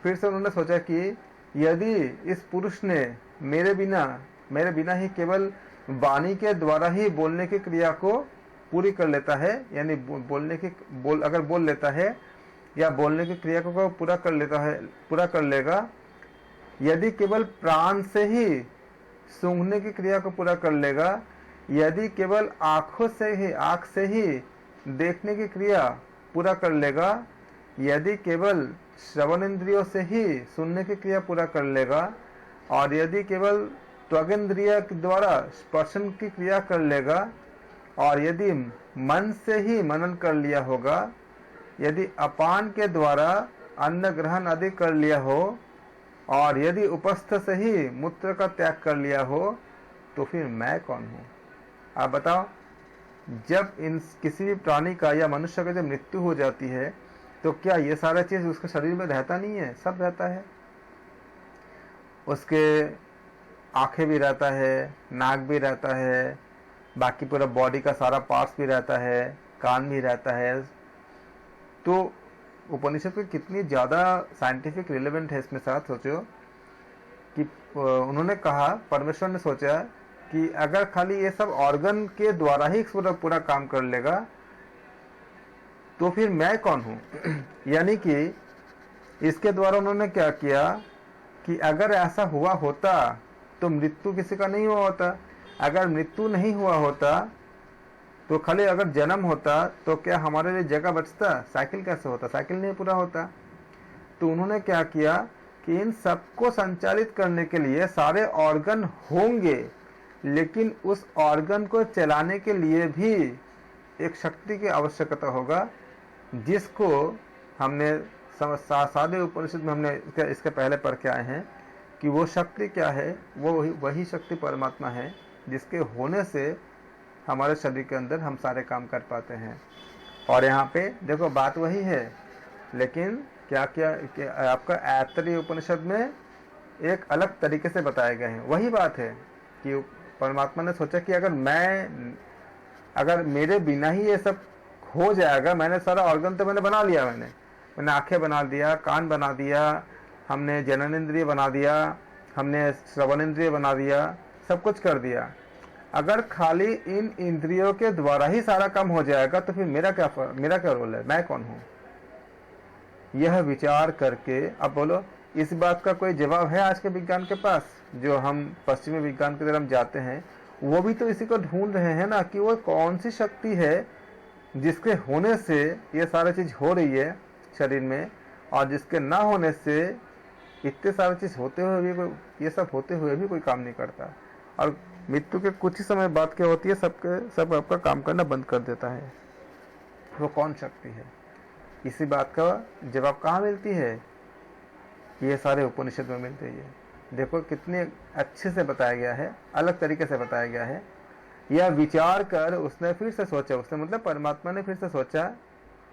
से उन्होंने सोचा कि यदि इस पुरुष ने मेरे बिना ही केवल वाणी के द्वारा ही बोलने की क्रिया को पूरी कर लेता है, यानी अगर बोल लेता है या बोलने की क्रिया को पूरा कर लेगा, यदि केवल प्राण से ही सूंघने की क्रिया को पूरा कर लेगा, यदि केवल आंख से ही देखने की क्रिया पूरा कर लेगा, यदि केवल श्रवण इंद्रियों से ही सुनने की क्रिया पूरा कर लेगा, और यदि केवल त्वगिंद्रिय द्वारा स्पर्शन की क्रिया कर लेगा, और यदि मन से ही मनन कर लिया होगा, यदि अपान के द्वारा अन्न ग्रहण आदि कर लिया हो, और यदि उपस्थ से ही मूत्र का त्याग कर लिया हो, तो फिर मैं कौन हूँ? आप बताओ, जब किसी भी प्राणी का या मनुष्य का जब मृत्यु हो जाती है, तो क्या ये सारा चीज उसके शरीर में रहता नहीं है? सब रहता है। उसके आंखें भी रहता है, नाक भी रहता है, बाकी पूरा बॉडी का सारा पार्ट्स भी रहता है, कान भी रहता है। तो उपनिषद की कितनी ज़्यादा साइंटिफिक रिलेवेंट है इसमें साथ। सोचो कि उन्होंने कहा, परमेश्वर ने सोचा कि अगर खाली ये सब ऑर्गन के द्वारा ही पूरा काम कर लेगा, तो फिर मैं कौन हूँ? यानी कि इसके द्वारा उन्होंने क्या किया कि अगर ऐसा हुआ होता तो मृत्यु किसी का नहीं हुआ होता। अगर मृत्यु नहीं हुआ होता तो खाली अगर जन्म होता तो क्या हमारे लिए जगह बचता? साइकिल कैसे होता? साइकिल नहीं पूरा होता। तो उन्होंने क्या किया कि इन सबको संचालित करने के लिए सारे ऑर्गन होंगे, लेकिन उस ऑर्गन को चलाने के लिए भी एक शक्ति की आवश्यकता होगा, जिसको हमने सादे उपनिषद में हमने इसके पहले पढ़ के आए हैं कि वो शक्ति क्या है? वो वही शक्ति परमात्मा है, जिसके होने से हमारे शरीर के अंदर हम सारे काम कर पाते हैं। और यहाँ पे देखो बात वही है, लेकिन क्या आपका ऐतरेय उपनिषद में एक अलग तरीके से बताए गए हैं। वही बात है कि परमात्मा ने सोचा कि अगर मेरे बिना ही ये सब हो जाएगा, मैंने सारा ऑर्गन तो मैंने बना लिया, मैंने आंखें बना दिया, कान बना दिया, हमने जननेंद्रिय बना दिया, हमने श्रवणेंद्रिय बना दिया, सब कुछ कर दिया। अगर खाली इन इंद्रियों के द्वारा ही सारा काम हो जाएगा तो फिर मेरा क्या रोल है? मैं कौन हूँ? यह विचार करके अब बोलो, इस बात का कोई जवाब है आज के विज्ञान के पास? जो हम पश्चिमी विज्ञान की तरफ जाते हैं, वो भी तो इसी को ढूंढ रहे हैं ना, कि वो कौन सी शक्ति है जिसके होने से ये सारी चीज हो रही है शरीर में, और जिसके ना होने से इतने सारी चीज होते हुए भी ये सब होते हुए भी कोई काम नहीं करता, और मृत्यु के कुछ ही समय बाद क्या होती है, सब आपका काम करना बंद कर देता है। वो कौन शक्ति है? इसी बात का जवाब कहाँ मिलती है? ये सारे उपनिषद में मिलती है। देखो कितने अच्छे से बताया गया है, अलग तरीके से बताया गया है। यह विचार कर उसने फिर से सोचा, उसने मतलब परमात्मा ने फिर से सोचा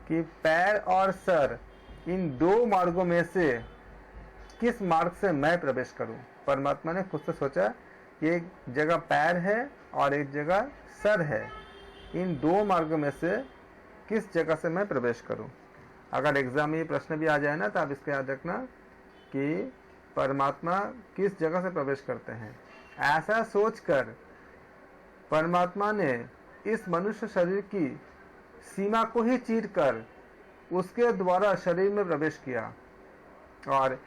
कि पैर और सर, इन दो मार्गों में से किस मार्ग से मैं प्रवेश करूं। परमात्मा ने खुद से सोचा, एक जगह पैर है और एक जगह सर है, इन दो मार्गों में से किस जगह से मैं प्रवेश करूं। अगर एग्जाम में ये प्रश्न भी आ जाए ना, तो आप इसका याद रखना कि परमात्मा किस जगह से प्रवेश करते हैं। ऐसा सोचकर परमात्मा ने इस मनुष्य शरीर की सीमा को ही चीर कर उसके द्वारा शरीर में प्रवेश किया, और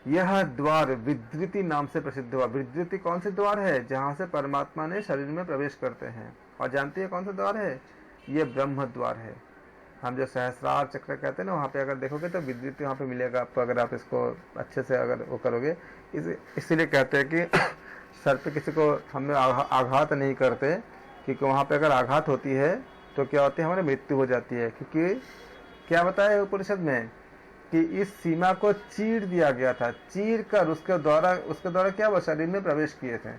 यह द्वार विद्युति नाम से प्रसिद्ध हुआ। विद्युति कौन से द्वार है? जहां से परमात्मा ने शरीर में प्रवेश करते हैं। और जानते हैं कौन सा द्वार है? ये ब्रह्म द्वार है। हम जो सहस्रार चक्र कहते हैं ना, वहाँ पे अगर देखोगे तो विद्युत वहाँ पे मिलेगा आपको, अगर आप इसको अच्छे से अगर वो करोगे। इसीलिए कहते हैं कि सर पे किसी को हम आघात नहीं करते, क्योंकि वहाँ पे अगर आघात होती है तो क्या होती है, हमारी मृत्यु हो जाती है। क्योंकि क्या बताया उपनिषद में कि इस सीमा को चीर दिया गया था, चीर कर उसके द्वारा क्या वो शरीर में प्रवेश किए थे।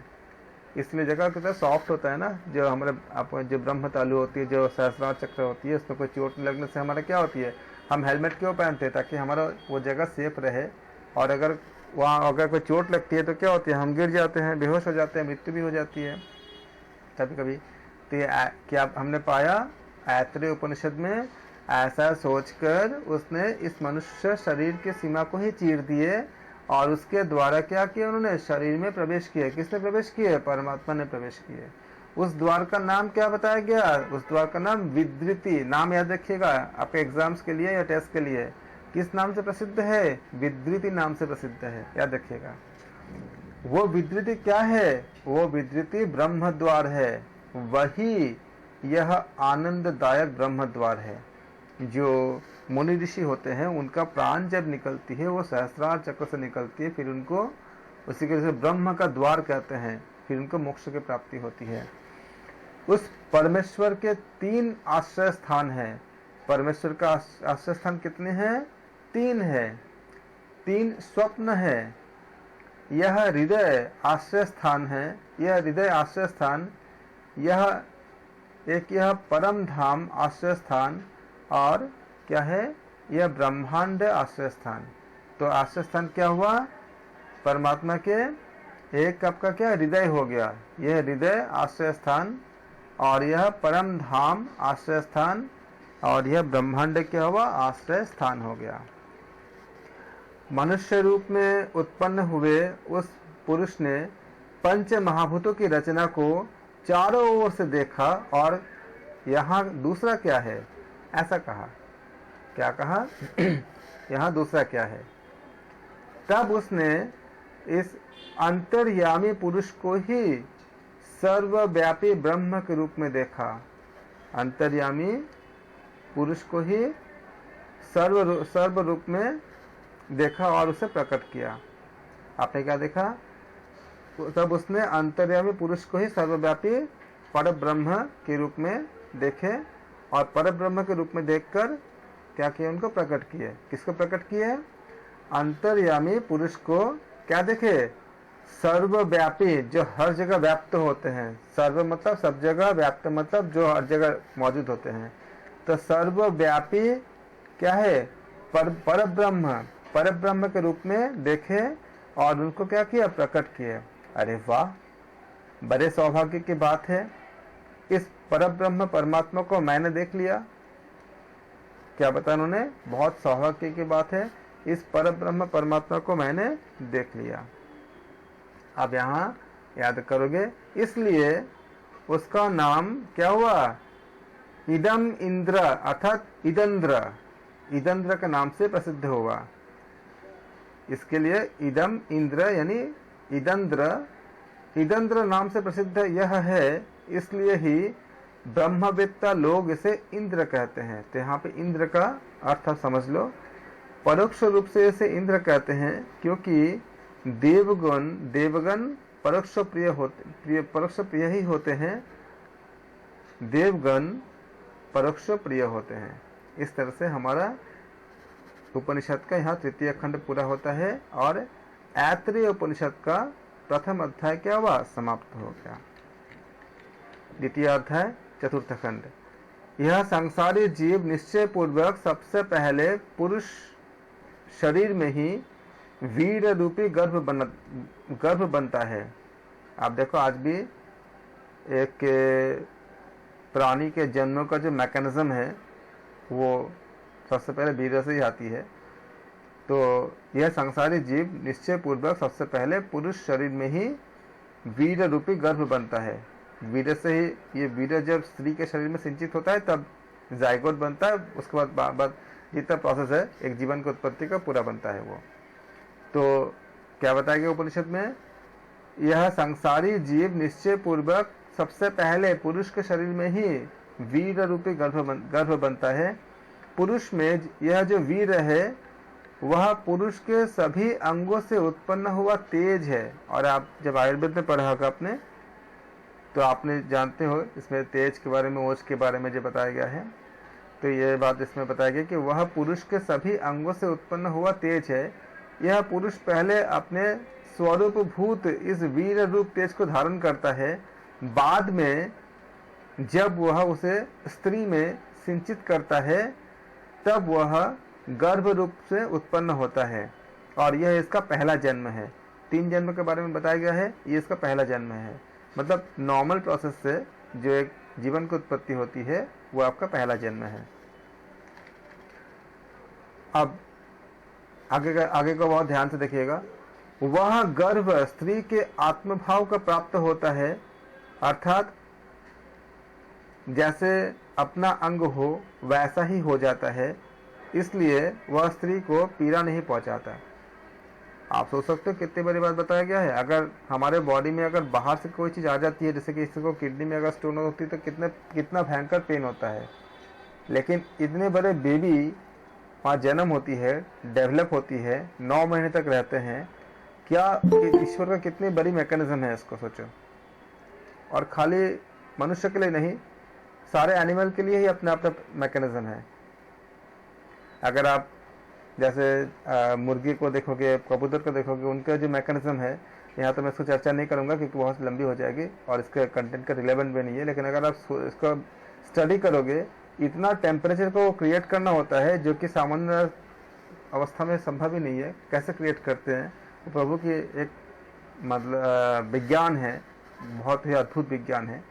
इसलिए जगह कितना सॉफ्ट होता है ना, जो हमारे जो ब्रह्म तालु होती है, जो सहस्रार चक्र होती है, उसमें कोई चोट लगने से हमारा क्या होती है, हम हेलमेट क्यों पहनते हैं, ताकि हमारा वो जगह सेफ रहे। और अगर वहाँ अगर कोई चोट लगती है तो क्या होती है, हम गिर जाते हैं, बेहोश हो जाते हैं, मृत्यु भी हो जाती है कभी कभी। तो ये क्या हमने पाया, ऐत्रेय उपनिषद में ऐसा सोचकर उसने इस मनुष्य शरीर के सीमा को ही चीर दिए और उसके द्वारा क्या किया, उन्होंने शरीर में प्रवेश किए। किसने प्रवेश किए, परमात्मा ने प्रवेश किए। उस द्वार का नाम क्या बताया गया, उस द्वार का नाम विद्रिति। नाम याद रखिएगा आपके एग्जाम्स के लिए या टेस्ट के लिए, किस नाम से प्रसिद्ध है, विद्रिति नाम से प्रसिद्ध है, याद रखिएगा। वो विद्रिति क्या है, वो विद्रिति ब्रह्म द्वार है, वही यह आनंददायक ब्रह्म द्वार है। जो मुनि ऋषि होते हैं उनका प्राण जब निकलती है वो सहस्रार चक्र से निकलती है, फिर उनको उसी के ब्रह्म का द्वार कहते हैं, फिर उनको मोक्ष की प्राप्ति होती है। उस परमेश्वर के 3 आश्रय स्थान हैं। परमेश्वर का आश्रय स्थान कितने हैं, 3 है। 3 स्वप्न है, यह हृदय आश्रय स्थान है, यह हृदय आश्रय स्थान, यह परम धाम आश्रय स्थान, और क्या है, यह ब्रह्मांड आश्रय स्थान। तो आश्रय स्थान क्या हुआ, परमात्मा के एक आपका क्या हृदय हो गया, यह हृदय आश्रय स्थान, और यह परम धाम आश्रय स्थान, और यह ब्रह्मांड क्या हुआ, आश्रय स्थान हो गया। मनुष्य रूप में उत्पन्न हुए उस पुरुष ने पंच महाभूतों की रचना को चारों ओर से देखा, और यहाँ दूसरा क्या है, ऐसा कहा। क्या कहा यहाँ दूसरा क्या है। तब उसने इस अंतर्यामी पुरुष को ही सर्वव्यापी ब्रह्म के रूप में देखा। अंतर्यामी पुरुष को ही सर्व रूप में देखा और उसे प्रकट किया। आपने क्या देखा, तब उसने अंतर्यामी पुरुष को ही सर्वव्यापी परब्रह्म के रूप में देखे, और परब्रह्म के रूप में देखकर क्या किया, उनको प्रकट किए। किसको प्रकट किए, अंतर्यामी पुरुष को क्या देखे, सर्वव्यापी, जो हर जगह व्याप्त होते हैं। सर्व मतलब सब जगह, व्याप्त मतलब जो हर जगह मौजूद होते हैं। तो सर्वव्यापी क्या है, परब्रह्म के रूप में देखे और उनको क्या किया, प्रकट किए। अरे वाह, बड़े सौभाग्य की बात है, इस परब्रह्म परमात्मा को मैंने देख लिया। क्या बताया उन्होंने, बहुत सौभाग्य की बात है, इस परब्रह्म परमात्मा को मैंने देख लिया। अब यहाँ याद करोगे, इसलिए उसका नाम क्या हुआ, इदम इंद्र, अर्थात इदंद्र के नाम से प्रसिद्ध हुआ। इसके लिए इदम इंद्र यानी इदंद्र नाम से प्रसिद्ध यह है, इसलिए ही ब्रह्मवेत्ता लोग इसे इंद्र कहते हैं। तो यहाँ पे इंद्र का अर्थ आप समझ लो। परोक्ष रूप से इसे इंद्र कहते हैं क्योंकि देवगण परोक्ष प्रिय ही होते हैं। देवगण परोक्ष प्रिय होते हैं। इस तरह से हमारा उपनिषद का यहाँ 3य खंड पूरा होता है और ऐत्रेय उपनिषद का प्रथम अध्याय क्या हुआ, समाप्त हो गया। 2य अध्याय 4th खंड। यह संसारी जीव निश्चय पूर्वक सबसे पहले पुरुष शरीर में ही वीर रूपी गर्भ बनता है। आप देखो आज भी एक प्राणी के जन्म का जो मैकेनिज्म है वो सबसे पहले वीर से ही आती है। तो यह संसारी जीव निश्चय पूर्वक सबसे पहले पुरुष शरीर में ही वीर रूपी गर्भ बनता है। वीर से ही ये वीर जब स्त्री के शरीर में सिंचित होता है तब जायगोट बनता है। उसके बाद जितना प्रोसेस है एक जीवन की उत्पत्ति का पूरा बनता है वो। तो क्या बताया गया उपनिषद में, यह संसारी जीव निश्चय पूर्वक सबसे पहले पुरुष के शरीर में ही वीर रूपी गर्भ बनता है। पुरुष में यह जो वीर है वह पुरुष के सभी अंगों से उत्पन्न हुआ तेज है। और आप जब आयुर्वेद में पढ़ा होगा आपने तो आपने जानते हो इसमें तेज के बारे में, ओज के बारे में जो बताया गया है, तो ये बात इसमें बताया गया कि वह पुरुष के सभी अंगों से उत्पन्न हुआ तेज है। यह पुरुष पहले अपने स्वरूप भूत इस वीर रूप तेज को धारण करता है, बाद में जब वह उसे स्त्री में सिंचित करता है तब वह गर्भ रूप से उत्पन्न होता है, और यह इसका पहला जन्म है। 3 जन्म के बारे में बताया गया है, ये इसका पहला जन्म है। मतलब नॉर्मल प्रोसेस से जो एक जीवन की उत्पत्ति होती है वो आपका पहला जन्म है। अब आगे का बहुत ध्यान से देखिएगा। वह गर्भ स्त्री के आत्मभाव का प्राप्त होता है, अर्थात जैसे अपना अंग हो वैसा ही हो जाता है, इसलिए वह स्त्री को पीड़ा नहीं पहुंचाता। आप सोच सकते हो कितनी बड़ी बात बताया गया है। अगर हमारे बॉडी में अगर बाहर से कोई चीज़ आ जाती है, जैसे कि किसी को किडनी में अगर स्टोन होती है तो कितना भयंकर पेन होता है, लेकिन इतने बड़े बेबी वहाँ जन्म होती है, डेवलप होती है, 9 महीने तक रहते हैं। क्या ईश्वर का कितनी बड़ी मैकेनिज्म है, इसको सोचो। और खाली मनुष्य के लिए नहीं, सारे एनिमल के लिए ही अपना अपना मैकेनिज्म है। अगर आप जैसे मुर्गी को देखोगे, कबूतर को देखोगे, उनका जो मैकेनिज्म है, यहाँ तो मैं इसको चर्चा नहीं करूँगा क्योंकि बहुत लंबी हो जाएगी और इसके कंटेंट का रिलेवेंट भी नहीं है। लेकिन अगर आप इसको स्टडी करोगे, इतना टेम्परेचर को क्रिएट करना होता है जो कि सामान्य अवस्था में संभव ही नहीं है। कैसे क्रिएट करते हैं, तो प्रभु की एक मतलब विज्ञान है, बहुत ही अद्भुत विज्ञान है।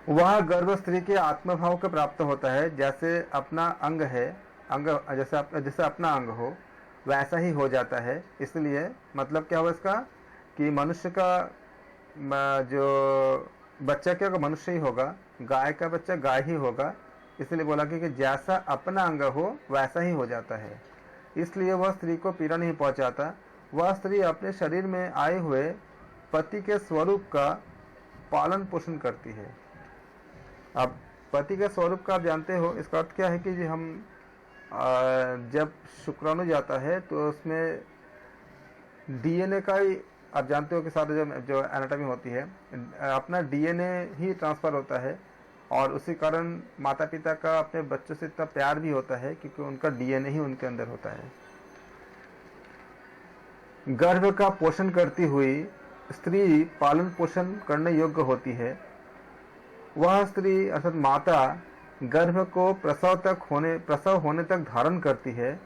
वह गर्भ स्त्री के आत्मभाव का प्राप्त होता है, जैसे अपना अंग है, अंग जैसे अपना अंग हो वैसा ही हो जाता है। इसलिए मतलब क्या हुआ इसका कि मनुष्य का जो बच्चा क्या होगा, मनुष्य ही होगा, गाय का बच्चा गाय ही होगा। इसलिए बोला कि जैसा अपना अंग हो वैसा ही हो जाता है, इसलिए वह स्त्री को पीड़ा नहीं पहुंचाता। वह स्त्री अपने शरीर में आए हुए पति के स्वरूप का पालन पोषण करती है। अब पति के स्वरूप का आप जानते हो, इसका अर्थ क्या है कि जी हम जब शुक्राणु जाता है तो उसमें डीएनए का ही आप जानते हो कि सारे जो एनाटॉमी होती है, अपना डीएनए ही ट्रांसफर होता है, और उसी कारण माता पिता का अपने बच्चों से इतना प्यार भी होता है क्योंकि उनका डीएनए ही उनके अंदर होता है। गर्भ का पोषण करती हुई स्त्री पालन पोषण करने योग्य होती है। वह स्त्री अर्थात माता गर्भ को प्रसव होने तक धारण करती है।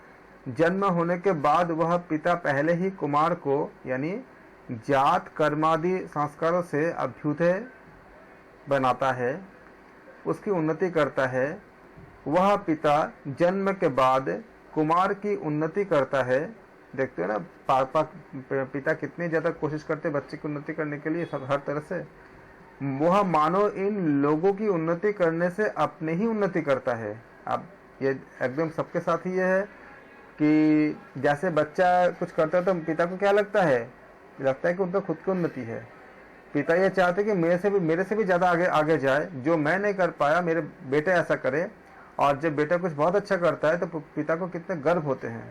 जन्म होने के बाद वह पिता पहले ही कुमार को यानी जात कर्मादि संस्कारों से अभ्युदय बनाता है, उसकी उन्नति करता है। वह पिता जन्म के बाद कुमार की उन्नति करता है। देखते हो ना पिता कितनी ज्यादा कोशिश करते बच्चे की उन्नति करने के लिए, सब हर तरह से। वह मानो इन लोगों की उन्नति करने से अपने ही उन्नति करता है। अब ये एकदम सबके साथ ही ये है कि जैसे बच्चा कुछ करता है तो पिता को क्या लगता है कि उनका खुद की उन्नति है। पिता ये चाहते कि मेरे से भी ज़्यादा आगे जाए, जो मैं नहीं कर पाया मेरे बेटे ऐसा करे। और जब बेटा कुछ बहुत अच्छा करता है तो पिता को कितने गर्व होते हैं।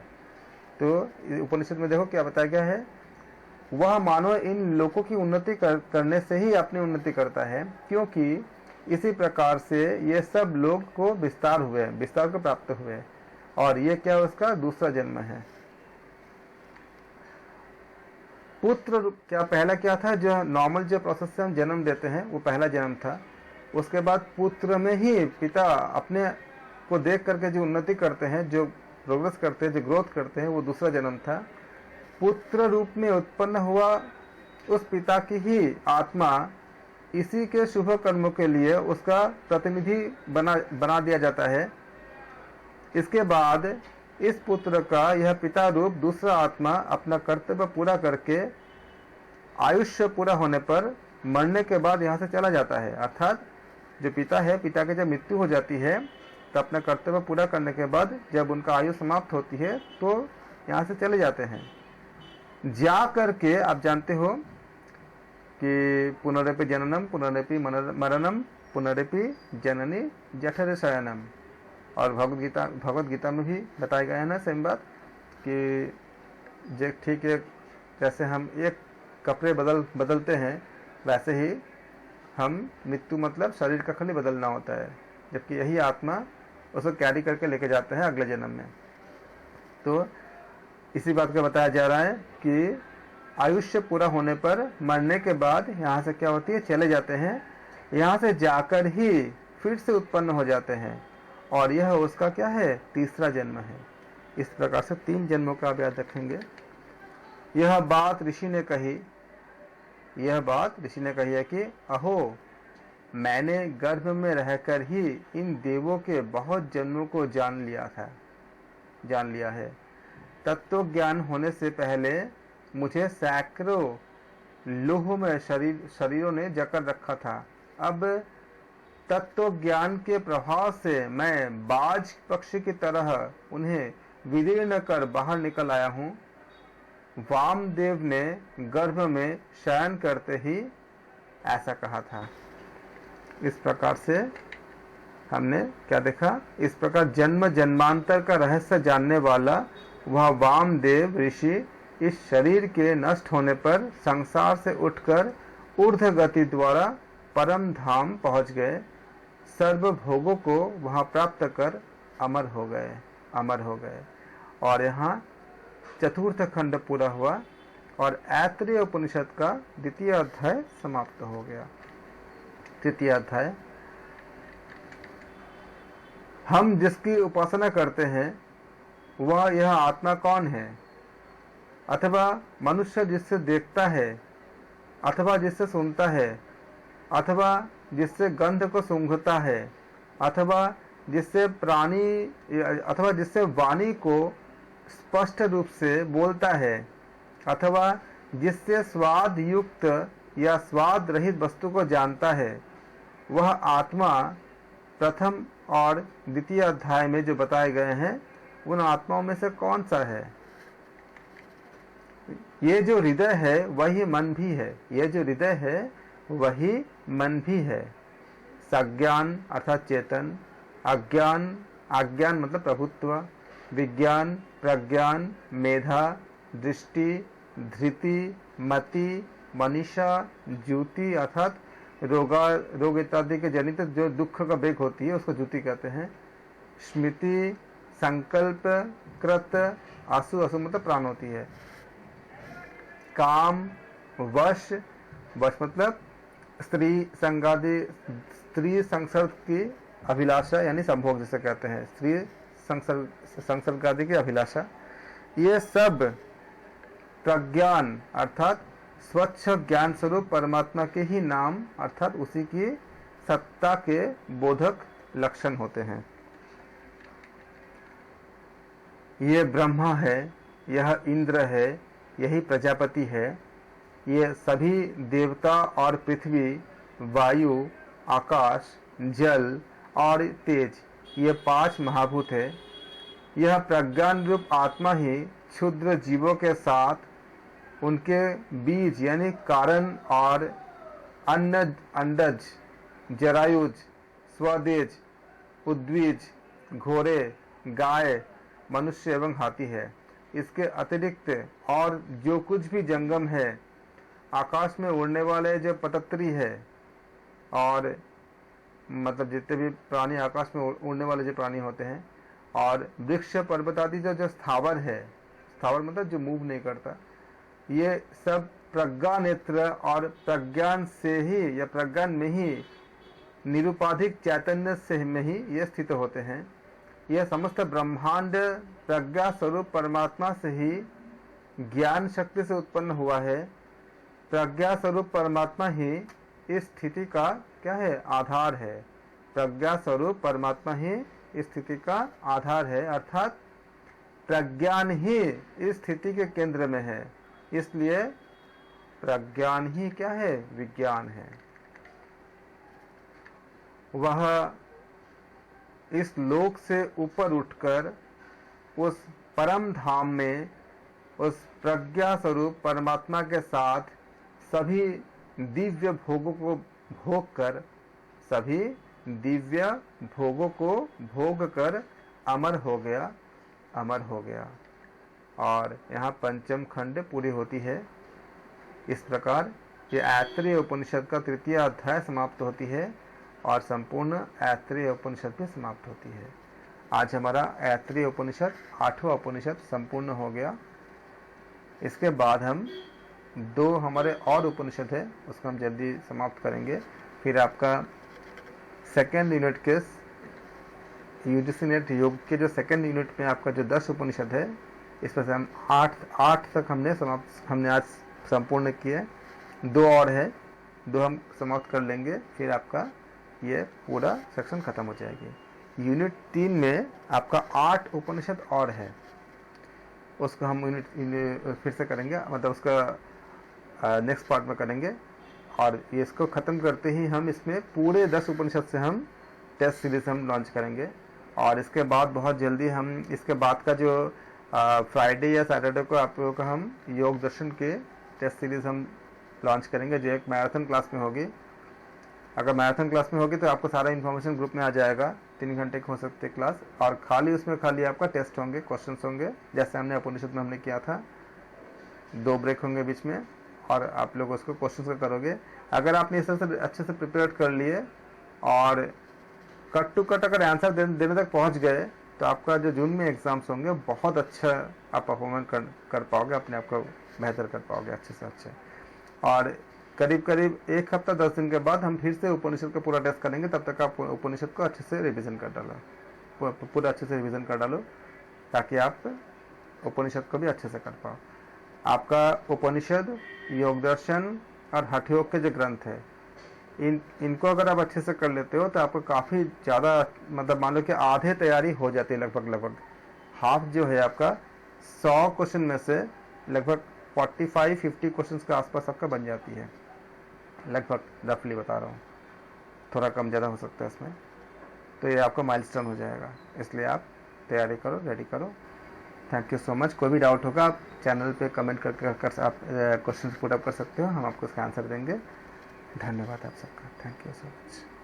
तो उपनिषद में देखो क्या बताया गया है, वह मानो इन लोगों की उन्नति करने से ही अपनी उन्नति करता है, क्योंकि इसी प्रकार से ये सब लोग को विस्तार को प्राप्त हुए, और ये क्या उसका दूसरा जन्म है। पुत्र क्या पहला क्या था, जो नॉर्मल जो प्रोसेस से हम जन्म देते हैं वो पहला जन्म था। उसके बाद पुत्र में ही पिता अपने को देख करके जो उन्नति करते हैं, जो प्रोग्रेस करते हैं, जो ग्रोथ करते हैं, वो दूसरा जन्म था। पुत्र रूप में उत्पन्न हुआ उस पिता की ही आत्मा इसी के शुभ कर्मों के लिए उसका प्रतिनिधि बना दिया जाता है। इसके बाद इस पुत्र का यह पिता रूप दूसरा आत्मा अपना कर्तव्य पूरा करके आयुष्य पूरा होने पर मरने के बाद यहाँ से चला जाता है। अर्थात जो पिता है, पिता की जब मृत्यु हो जाती है तो अपना कर्तव्य पूरा करने के बाद जब उनका आयु समाप्त होती है तो यहाँ से चले जाते हैं। जा करके आप जानते हो कि पुनरपि जननम पुनरपि मरणम पुनरपि जननी जठर शयनम, और भगवत गीता में भी बताया गया है ना सेम बात कि ठीक है, जैसे हम एक कपड़े बदलते हैं वैसे ही हम मृत्यु मतलब शरीर का खाली बदलना होता है, जबकि यही आत्मा उसको कैरी करके लेके जाते हैं अगले जन्म में। तो इसी बात का बताया जा रहा है कि आयुष्य पूरा होने पर मरने के बाद यहाँ से क्या होती है, चले जाते हैं, यहाँ से जाकर ही फिर से उत्पन्न हो जाते हैं, और यह उसका क्या है, तीसरा जन्म है। इस प्रकार से 3 जन्मों का आप याद रखेंगे। यह बात ऋषि ने कही है कि अहो, मैंने गर्भ में रहकर ही इन देवों के बहुत जन्मों को जान लिया है। तत्व ज्ञान होने से पहले मुझे सैकड़ों लोह में शरीरों ने जकड़ रखा था। अब तत्व ज्ञान के प्रभाव से मैं बाज पक्षी की तरह उन्हें विदीर्ण कर बाहर निकल आया हूँ। वामदेव ने गर्भ में शयन करते ही ऐसा कहा था। इस प्रकार से हमने क्या देखा, इस प्रकार जन्म जन्मांतर का रहस्य जानने वाला वह वामदेव ऋषि इस शरीर के नष्ट होने पर संसार से उठकर ऊर्ध्व गति द्वारा परम धाम पहुंच गए, सर्व भोगों को वहां प्राप्त कर अमर हो गए। और यहाँ चतुर्थ खंड पूरा हुआ और ऐत्रेय उपनिषद का द्वितीय अध्याय समाप्त हो गया। तृतीय अध्याय, हम जिसकी उपासना करते हैं वह यह आत्मा कौन है, अथवा मनुष्य जिससे देखता है, अथवा जिससे सुनता है, अथवा जिससे गंध को सूंघता है, अथवा जिससे वाणी को स्पष्ट रूप से बोलता है, अथवा जिससे स्वाद युक्त या स्वाद रहित वस्तु को जानता है, वह आत्मा प्रथम और द्वितीय अध्याय में जो बताए गए हैं उन आत्माओं में से कौन सा है। ये जो हृदय है वही मन भी है। सज्ञान अर्थात चेतन, अज्ञान मतलब प्रभुत्व, विज्ञान, प्रज्ञान, मेधा, दृष्टि, धृति, मति, मनीषा, ज्योति अर्थात रोग इत्यादि के जनित जो दुख का वेग होती है उसको ज्योति कहते हैं। स्मृति, संकल्प, कृत, आसु मतलब प्राण होती है। काम, वश मतलब स्त्री संसर्ग की अभिलाषा यानी संभोग जिसे कहते हैं, स्त्री संसर्ग आदि की अभिलाषा, ये सब प्रज्ञान अर्थात स्वच्छ ज्ञान स्वरूप परमात्मा के ही नाम अर्थात उसी की सत्ता के बोधक लक्षण होते हैं। ये ब्रह्मा है, यह इंद्र है, यही प्रजापति है, ये सभी देवता और पृथ्वी, वायु, आकाश, जल और तेज, ये 5 महाभूत है। यह प्रज्ञान रूप आत्मा ही क्षुद्र जीवों के साथ उनके बीज यानी कारण और अंडज, जरायुज, स्वदेज, उद्वीज, घोड़े, गाय, मनुष्य एवं हाथी है। इसके अतिरिक्त और जो कुछ भी जंगम है, आकाश में उड़ने वाले जो पतत्री है और मतलब जितने भी प्राणी आकाश में उड़ने वाले जो प्राणी होते हैं, और वृक्ष पर्वत आदि जो स्थावर है, स्थावर मतलब जो मूव नहीं करता, ये सब प्रज्ञा नेत्र और प्रज्ञान से ही या प्रज्ञान में ही निरुपाधिक चैतन्य से में ही ये स्थित होते हैं। यह समस्त ब्रह्मांड प्रज्ञा स्वरूप परमात्मा से ही ज्ञान शक्ति से उत्पन्न हुआ है। प्रज्ञा स्वरूप परमात्मा ही इस स्थिति का क्या है, आधार है। प्रज्ञा स्वरूप परमात्मा ही इस स्थिति का आधार है, अर्थात प्रज्ञान ही इस स्थिति के केंद्र में है। इसलिए प्रज्ञान ही क्या है, विज्ञान है। वह इस लोक से ऊपर उठकर उस परम धाम में उस प्रज्ञा स्वरूप परमात्मा के साथ सभी दिव्य भोगों को भोग कर अमर हो गया। और यहाँ पंचम खंड पूरी होती है। इस प्रकार ये ऐतरेय उपनिषद का तृतीय अध्याय समाप्त होती है और संपूर्ण ऐतरेय उपनिषद भी समाप्त होती है। आज हमारा ऐतरेय उपनिषद 8वां उपनिषद संपूर्ण हो गया। इसके बाद हम 2 हमारे और उपनिषद है, उसको हम जल्दी समाप्त करेंगे। फिर आपका सेकेंड यूनिट के यूजीसी नेट योग के जो सेकेंड यूनिट में आपका जो 10 उपनिषद है, इस पर से हम 8 तक हमने आज संपूर्ण किए। 2 और है, 2 हम समाप्त कर लेंगे, फिर आपका ये पूरा सेक्शन खत्म हो जाएगी। यूनिट 3 में आपका 8 उपनिषद और है, उसको हम यूनिट फिर से करेंगे, मतलब उसका नेक्स्ट पार्ट में करेंगे। और ये इसको ख़त्म करते ही हम इसमें पूरे 10 उपनिषद से हम टेस्ट सीरीज हम लॉन्च करेंगे। और इसके बाद बहुत जल्दी हम इसके बाद का जो फ्राइडे या सैटरडे को आप लोगों का हम योग दर्शन के टेस्ट सीरीज हम लॉन्च करेंगे, जो एक मैराथन क्लास में होगी। अगर मैराथन क्लास में होगी तो आपको सारा इन्फॉर्मेशन ग्रुप में आ जाएगा। 3 घंटे की हो सकती है क्लास, और खाली आपका टेस्ट होंगे, क्वेश्चंस होंगे, जैसे हमने उपनिषद में हमने किया था। 2 ब्रेक होंगे बीच में, और आप लोग उसको क्वेश्चंस का करोगे। अगर आपने इस तरह से अच्छे से प्रिपेयर कर लिए और कट टू कट अगर आंसर देने तक पहुंच गए, तो आपका जो जून में एग्जाम्स होंगे बहुत अच्छा आप परफॉर्मेंस कर पाओगे, अपने आप को बेहतर कर पाओगे अच्छे से अच्छे। और करीब 1 हफ्ता 10 दिन के बाद हम फिर से उपनिषद का पूरा टेस्ट करेंगे। तब तक आप उपनिषद को अच्छे से रिवीजन कर डालो, पूरा अच्छे से रिवीजन कर डालो, ताकि आप उपनिषद को भी अच्छे से कर पाओ। आपका उपनिषद, योग दर्शन और हठ योग के जो ग्रंथ है, इनको अगर आप अच्छे से कर लेते हो तो आपको काफ़ी ज़्यादा, मतलब मान लो कि आधे तैयारी हो जाती है, लगभग हाफ जो है आपका 100 क्वेश्चन में से लगभग 45-50 क्वेश्चन के आसपास आपका बन जाती है, लगभग रफली बता रहा हूँ, थोड़ा कम ज़्यादा हो सकता है इसमें। तो ये आपका माइलस्टोन हो जाएगा, इसलिए आप तैयारी करो, रेडी करो। Thank you so much. कोई भी डाउट होगा आप चैनल पे कमेंट करके आप क्वेश्चन पुट अप कर सकते हो, हम आपको उसका आंसर देंगे। धन्यवाद आप सबका, थैंक यू सो मच।